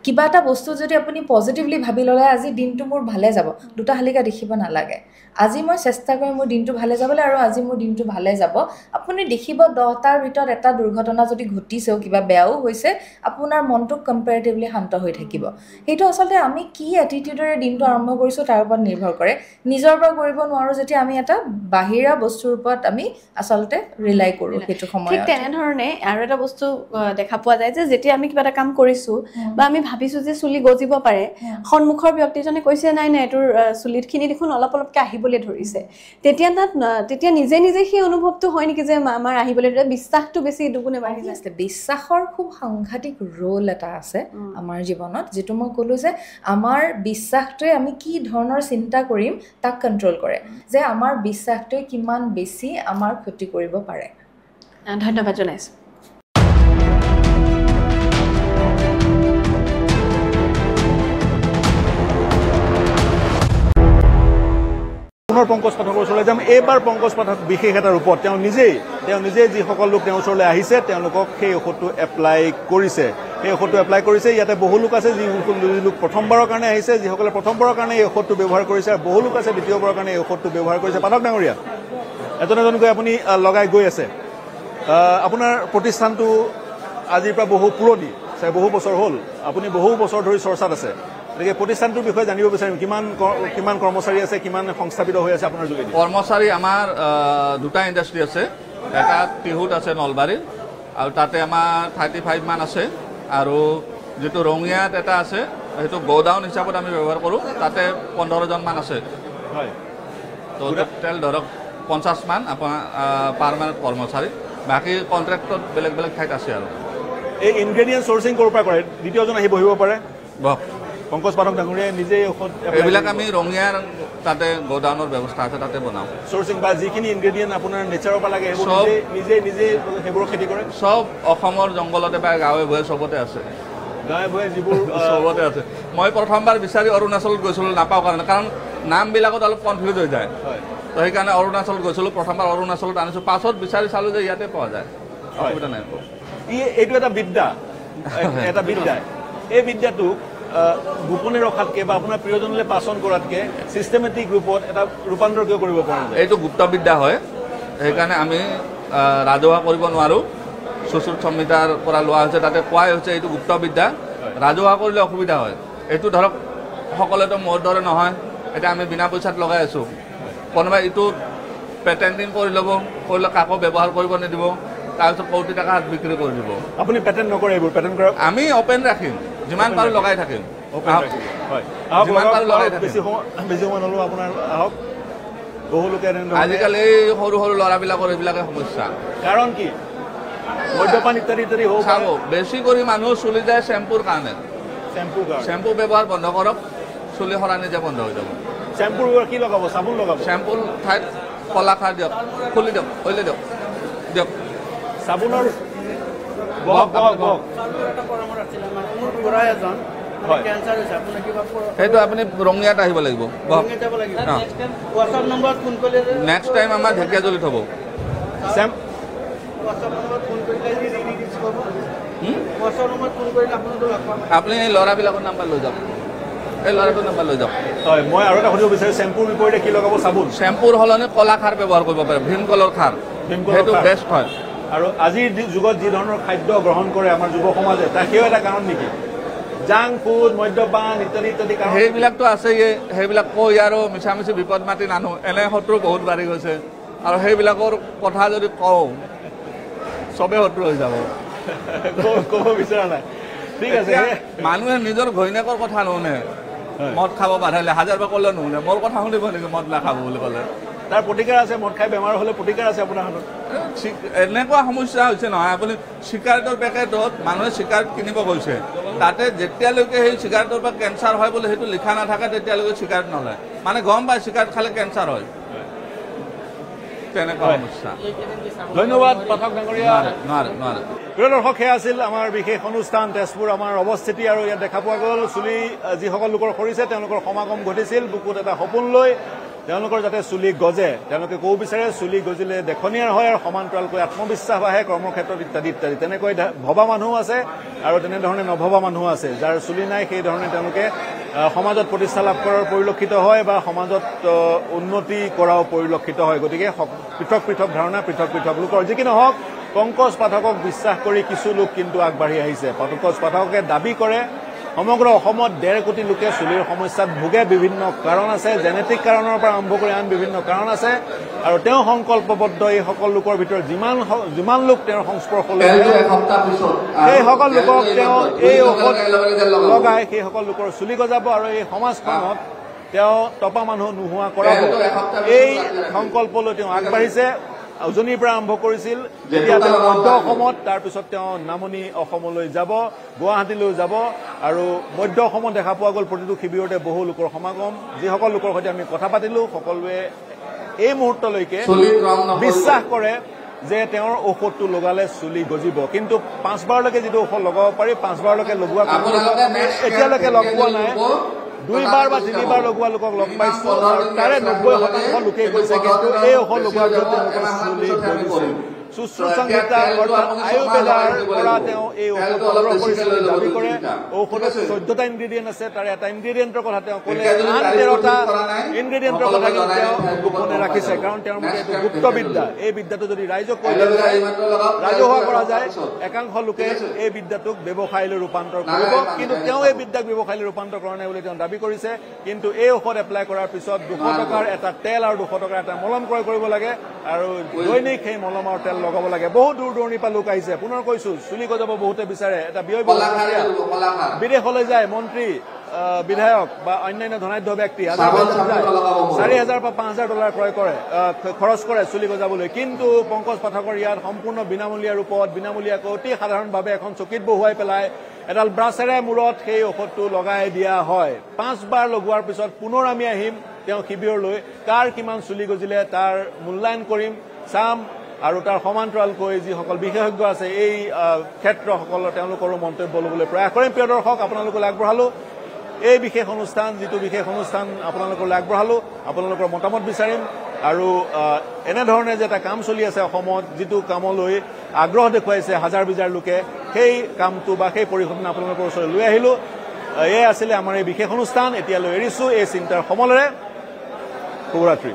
Speaker 14: কিবা এটা বস্তু যদি আপুনি পজিটিভলি ভাবি ল'লে আজি দিনটো মোৰ ভালে যাব দুটা শালিকা দেখিব নালাগে আজি মই চেষ্টা কৰিম মোৰ দিনটো ভালে যাবলৈ আৰু আজি মোৰ দিনটো ভালে যাব আপুনি দেখিব 10টাৰ ভিতৰত এটা দুৰ্ঘটনা যদি ঘটিছেও কিবা বেয়াও হৈছে আপোনাৰ মনটো কম্পেৰেটিভলি শান্ত হৈ থাকিব সেইটো আচলতে আমি কি এটিটিউডেৰে দিনটো আৰম্ভ কৰিছোঁ তাৰ ওপৰত নিৰ্ভৰ কৰে নিজৰ পৰা কৰিব নোৱাৰোঁ যেতিয়া আমি এটা বাহিৰা বস্তুৰ ওপৰত আমি আচলতে ৰিলাই কৰোঁ সেইটো সময়ত
Speaker 11: ঠিক তেনেধৰণে আৰু এটা বস্তু দেখা পোৱা যায় যে যেতিয়া আমি কিবা এটা কাম কৰিছোঁ বা আমি ভাবিছোঁ যে চুলি গজিব পাৰে সন্মুখৰ ব্যক্তিজনে কৈছে নাই এইটোৰ চুলিখিনি দেখোন অলপ অলপকৈ আহিবলৈ ধৰিছে তেতিয়া নিজে নিজে সেই অনুভৱটো হয় নেকি যে আমাৰ আহিবলৈ ধৰে বিশ্বাসটো বেছি দুগুণে বাঢ়ি যায়
Speaker 14: বিশ্বাসৰ খুব সাংঘাতিক ৰোল এটা আছে আমাৰ জীৱনত যিটো মই ক'লোঁ যে আমাৰ বিশ্বাসটোৱে আমি কি ধৰণৰ চিন্তা কৰিম তাক কণ্ট্ৰল কৰে যে আমাৰ বিশ্বাসটোৱে কিমান বেছি আমাৰ ক্ষতি কৰিব পাৰে
Speaker 11: ধন্যবাদ জনাইছোঁ
Speaker 1: পুনৰ পংকজ পাঠকৰ ওচৰলৈ যাম এইবাৰ পংকজ পাঠক বিশেষ এটা ৰূপত তেওঁ নিজেই যিসকল লোক তেওঁৰ ওচৰলৈ আহিছে তেওঁলোকক সেই ঔষধটো এপ্লাই কৰিছে ইয়াতে বহু লোক আছে যি লোক প্ৰথমবাৰৰ কাৰণে আহিছে যিসকলে প্ৰথমবাৰৰ কাৰণে এই ঔষধটো ব্যৱহাৰ কৰিছে আৰু বহু লোক আছে দ্বিতীয়বাৰৰ কাৰণে এই ঔষধটো ব্যৱহাৰ কৰিছে পাঠক ডাঙৰীয়া এজনকৈ আপুনি লগাই গৈ আছে আপোনাৰ প্ৰতিষ্ঠানটো আজিৰ পৰা বহু পুৰণি বহু বছৰ হ'ল আপুনি বহু বছৰ ধৰি চৰ্চাত আছে গতিকে প্ৰতিষ্ঠানটোৰ বিষয়ে জানিব বিচাৰিম কিমান কৰ্মচাৰী আছে কিমান সংস্থাপিত হৈ আছে আপোনাৰ যোগেদি
Speaker 10: কৰ্মচাৰী আমাৰ দুটা ইণ্ডাষ্ট্ৰী আছে এটা টিহুত আছে নলবাৰীৰ আৰু তাতে আমাৰ 35 মান আছে আৰু যিটো ৰঙিয়াত এটা আছে সেইটো গোডাউন হিচাপত আমি ব্যৱহাৰ কৰোঁ তাতে 15জন মান আছে
Speaker 1: হয়
Speaker 10: তো টোটেল ধৰক 50 মান আপোনাৰ পাৰ্মানেণ্ট কৰ্মচাৰী বাকী কণ্ট্ৰেক্টত বেলেগ বেলেগ ঠাইত আছে আৰু
Speaker 1: এই ইনগ্ৰেডিয়েণ্ট চ'ৰ্চিং ক'ৰ পৰা কৰে দ্বিতীয়জন আহি বহিব পাৰে
Speaker 10: বহক
Speaker 1: পংকজ পাঠক ডাঙৰীয়াই নিজেই ঔষধ
Speaker 10: এইবিলাক আমি ৰঙিয়াৰ তাতে গোডাউনৰ ব্যৱস্থা আছে তাতে বনাওঁ
Speaker 1: চ'ৰ্চিং বা যিখিনি ইনগ্ৰেডিয়েণ্ট আপোনাৰ নেচাৰৰ পৰা লাগে সেইবোৰ নিজে সেইবোৰ খেতি কৰে
Speaker 10: চব অসমৰ জংঘলতে বা গাঁৱে ভূঞে চবতে আছে
Speaker 1: গাঁৱে ভূঞে যিবোৰ
Speaker 10: চবতে আছে মই প্ৰথমবাৰ বিচাৰি অৰুণাচলত গৈছিলোঁ নাপাওঁ কাৰণে কাৰণ নামবিলাকত অলপ কনফিউজ হৈ যায় তো সেইকাৰণে অৰুণাচলত গৈছিলোঁ প্ৰথমবাৰ অৰুণাচলত আনিছোঁ পাছত বিচাৰি চালোঁ যে ইয়াতে পোৱা যায় অসুবিধা নাই
Speaker 1: এইটো এটা বিদ্যা এই বিদ্যাটোক গোপনে ৰখাতকে বা আপোনাৰ প্ৰিয়জনলৈ পাচন কৰাতকে চিষ্টেমেটিক ৰূপত এটা ৰূপান্তৰ কিয় কৰিব পৰা যায়
Speaker 10: এইটো গুপ্তবিদ্যা হয় সেইকাৰণে আমি ৰাজহুৱা কৰিব নোৱাৰোঁ সুশ্ৰুত সংহিতাৰ পৰা লোৱা হৈছে তাতে কোৱাই হৈছে এইটো গুপ্তবিদ্যা ৰাজহুৱা কৰিলে অসুবিধা হয় এইটো ধৰক সকলোতো মোৰ দৰে নহয় এতিয়া আমি বিনা পইচাত লগাই আছোঁ কোনোবাই এইটো পেটেণ্টিং কৰি ল'ব কৰিলে কাকো ব্যৱহাৰ কৰিব নিদিব তাৰপিছত কোটি টকা হাত বিক্ৰী কৰি দিব
Speaker 1: আপুনি পেটেণ্ট নকৰে এইবোৰ পেটেণ্ট কৰক
Speaker 10: আমি অপেন ৰাখিম যিমান পাৰোঁ লগাই থাকিম যিমান পাৰোঁ লগাই থাকিম
Speaker 1: বেছি সময় নল'ব আপোনাৰ আহক বহু লোকে
Speaker 10: আজিকালি এই সৰু সৰু ল'ৰাবিলাকৰ এইবিলাকে সমস্যা
Speaker 1: কাৰণ কি মদ্যপান ইত্যাদি ইত্যাদি
Speaker 10: চাব বেছি কৰি মানুহ চুলি যায় চেম্পুৰ কাৰণে চেম্পু ব্যৱহাৰ বন্ধ কৰক চুলি সৰা নিজে বন্ধ হৈ যাব
Speaker 1: চেম্পুৰ কি লগাব চাবোন লগাব
Speaker 10: চেম্পুৰ ঠাইত কলা খাৰ দিয়ক খুলি দিয়ক হৈলে দিয়ক দিয়ক
Speaker 1: চাবোনৰ
Speaker 10: সেইটো আপুনি ৰঙিয়াত আহিব লাগিব নেক্সট টাইম আমাৰ ঢেকীয়াজুলিত হ'ব আপুনি এই ল'ৰাবিলাকৰ নাম্বাৰ লৈ যাওক এই ল'ৰাটোৰ নাম্বাৰ লৈ যাওক
Speaker 1: হয় মই আৰু এটা সুধিব বিচাৰোঁ চেম্পুৰ বিপৰীতে কি লগাব চাবোন
Speaker 10: চেম্পুৰ সলনি কলা খাৰ ব্যৱহাৰ কৰিব পাৰে ভীমকলৰ খাৰ সেইটো বেষ্ট হয়
Speaker 1: আৰু আজিৰ যুগত যি ধৰণৰ খাদ্য গ্ৰহণ কৰে আমাৰ যুৱ সমাজে তাৰ সেয়াও এটা কাৰণ নেকি জাংক ফুড মদ্যপান ইত্যাদি ইত্যাদি কাৰণ
Speaker 10: সেইবিলাকতো আছেই সেইবিলাক কৈ আৰু মিছামিছি বিপদ মাতি নানো এনে শত্ৰু বহুত বাঢ়ি গৈছে আৰু সেইবিলাকৰ কথা যদি কওঁ চবে শত্ৰু হৈ যাব
Speaker 1: ক'ব বিচৰা নাই ঠিক আছে
Speaker 10: মানুহে নিজৰ ঘৈণীয়েকৰ কথা নুশুনে মদ খাব বাধালে 1000 বাৰ ক'লেও নুশুনে মোৰ কথা শুনিব নেকি মদ নাখাব বুলি ক'লে
Speaker 1: তাৰ প্ৰতিকাৰ আছে মদ খাই বেমাৰ হ'লে প্ৰতিকাৰ আছে আপোনাৰ হাতত
Speaker 10: এনেকুৱা সমস্যা হৈছে নহয় আপুনি চিগাৰেটৰ পেকেটত মানুহে চিগাৰেট কিনিব গৈছে তাতে যেতিয়ালৈকে সেই চিগাৰেটৰ পৰা কেঞ্চাৰ হয় বুলি সেইটো লিখা নাথাকে তেতিয়ালৈকে চিগাৰেট নলয় মানে গম পায় চিগাৰেট খালে কেঞ্চাৰ হয় তেনেকুৱা সমস্যা
Speaker 1: ধন্যবাদ পাঠক ডাঙৰীয়া
Speaker 10: নোৱাৰে
Speaker 1: প্ৰিয় দৰ্শক সেয়া আছিল আমাৰ বিশেষ অনুষ্ঠান তেজপুৰ আমাৰ অৱস্থিতি আৰু ইয়াত দেখা পোৱা গ'ল চুলি যিসকল লোকৰ সৰিছে তেওঁলোকৰ সমাগম ঘটিছিল বুকুত এটা সপোন লৈ তেওঁলোকৰ যাতে চুলি গজে তেওঁলোকে ক'ব বিচাৰে চুলি গজিলে দেখনীয়াৰ হয় আৰু সমান্তৰালকৈ আত্মবিশ্বাস আহে কৰ্মক্ষেত্ৰত ইত্যাদি ইত্যাদি তেনেকৈ ভবা মানুহ আছে আৰু তেনেধৰণে নভবা মানুহ আছে যাৰ চুলি নাই সেই ধৰণে তেওঁলোকে সমাজত প্ৰতিষ্ঠা লাভ কৰাৰ পৰিলক্ষিত হয় বা সমাজত উন্নতি কৰাও পৰিলক্ষিত হয় গতিকে পৃথক পৃথক ধাৰণা পৃথক পৃথক লোকৰ যি কি নহওক পংকজ পাঠকক বিশ্বাস কৰি কিছু লোক কিন্তু আগবাঢ়ি আহিছে পংকজ পাঠকে দাবী কৰে সমগ্ৰ অসমত 1.5 কোটি লোকে চুলিৰ সমস্যাত ভোগে বিভিন্ন কাৰণ আছে জেনেটিক কাৰণৰ পৰা আৰম্ভ কৰি আন বিভিন্ন কাৰণ আছে আৰু তেওঁ সংকল্পবদ্ধ এই সকল লোকৰ ভিতৰত যিমান লোক তেওঁৰ সংস্পৰ্শলৈ সেই সকল লোকক তেওঁ এই ঔষধ লগাই সেই সকল লোকৰ চুলি গজাব আৰু এই সমাজখনত তেওঁ টপা মানুহ নোহোৱা কৰাব এই সংকল্পলৈ তেওঁ আগবাঢ়িছে উজনিৰ পৰা আৰম্ভ কৰিছিল যেতিয়া তেওঁ মধ্য অসমত তাৰপিছত তেওঁ নামনি অসমলৈ যাব গুৱাহাটীলৈ যাব আৰু মধ্য অসমত দেখা পোৱা গ'ল প্ৰতিটো শিবিৰতে বহু লোকৰ সমাগম যিসকল লোকৰ সৈতে আমি কথা পাতিলোঁ সকলোৱে এই মুহূৰ্তলৈকে বিশ্বাস কৰে যে তেওঁৰ ঔষধটো লগালে চুলি গজিব কিন্তু 5 বাৰলৈকে যিটো ঔষধ লগাব পাৰি 5 বাৰলৈকে লগোৱা এতিয়ালৈকে লগ পোৱা নাই 2 বাৰ বা 3 বাৰ লগোৱা লোকক লগ পাইছো আৰু তাৰে 90% লোকে কৈছে কিন্তু এই ঔষধ লগোৱাৰ পিছত তেওঁলোকৰ চুলি গজিছে সুশ্ৰুত সংহিতা অৰ্থাৎ আয়ুৰ্বেদাৰ পৰা তেওঁ এই ঔষধ সংগ্ৰহ কৰিছিল দাবী কৰে ঔষধত 14টা ইনগ্ৰেডিয়েণ্ট আছে তাৰে এটা ইনগ্ৰেডিয়েণ্টৰ কথা তেওঁ ক'লে আন 13টা ইনগ্ৰেডিয়েণ্টৰ কথা কিন্তু তেওঁ গোপনে ৰাখিছে কাৰণ তেওঁৰ মতে এইটো গুপ্তবিদ্যা এই বিদ্যাটো যদি ৰাইজক কৰিলে ৰাজহুৱা কৰা যায় একাংশ লোকে এই বিদ্যাটোক ব্যৱসায়লৈ ৰূপান্তৰ কৰিব কিন্তু তেওঁ এই বিদ্যাক ব্যৱসায়লৈ ৰূপান্তৰ কৰা নাই বুলি তেওঁ দাবী কৰিছে কিন্তু এই ঔষধ এপ্লাই কৰাৰ পিছত 200 টকাৰ এটা তেল আৰু 200 টকাৰ এটা মলম ক্ৰয় কৰিব লাগে আৰু দৈনিক সেই মলম আৰু তেল লগাব লাগে বহুত দূৰ দূৰণিৰ পৰা লোক আহিছে পুনৰ কৈছো চুলি গজাব বহুতে বিচাৰে এটা ব্যয়বহুল বিদেশলৈ যায় মন্ত্ৰী বিধায়ক বা অন্যান্য ধনাঢ্য ব্যক্তি 4,000 পৰা $5,000 খৰচ কৰে চুলি গজাবলৈ কিন্তু পংকজ পাঠকৰ ইয়াত সম্পূৰ্ণ বিনামূলীয়া ৰূপত বিনামূলীয়াকৈ অতি সাধাৰণভাৱে এখন চকীত বহুৱাই পেলাই এডাল ব্ৰাছেৰে মূৰত সেই ঔষধটো লগাই দিয়া হয় 5 বাৰ লগোৱাৰ পিছত পুনৰ আমি আহিম তেওঁ শিবিৰলৈ কাৰ কিমান চুলি গজিলে তাৰ মূল্যায়ন কৰিম চাম আৰু তাৰ সমান্তৰালকৈ যিসকল বিশেষজ্ঞ আছে এই ক্ষেত্ৰসকলৰ তেওঁলোকৰো মন্তব্য ল'বলৈ প্ৰয়াস কৰিম প্ৰিয় দৰ্শক আপোনালোকলৈ আগবঢ়ালো এই বিশেষ অনুষ্ঠান যিটো বিশেষ অনুষ্ঠান আপোনালোকলৈ আগবঢ়ালো আপোনালোকৰ মতামত বিচাৰিম আৰু এনেধৰণে যে এটা কাম চলি আছে অসমত যিটো কামলৈ আগ্ৰহ দেখুৱাইছে হাজাৰ বিজাৰ লোকে সেই কামটো বা সেই পৰিঘটনা আপোনালোকৰ ওচৰলৈ লৈ আহিলো এয়া আছিলে আমাৰ এই বিশেষ অনুষ্ঠান এতিয়ালৈ এৰিছো এই চিন্তাৰ সমলেৰে শুভৰাত্ৰি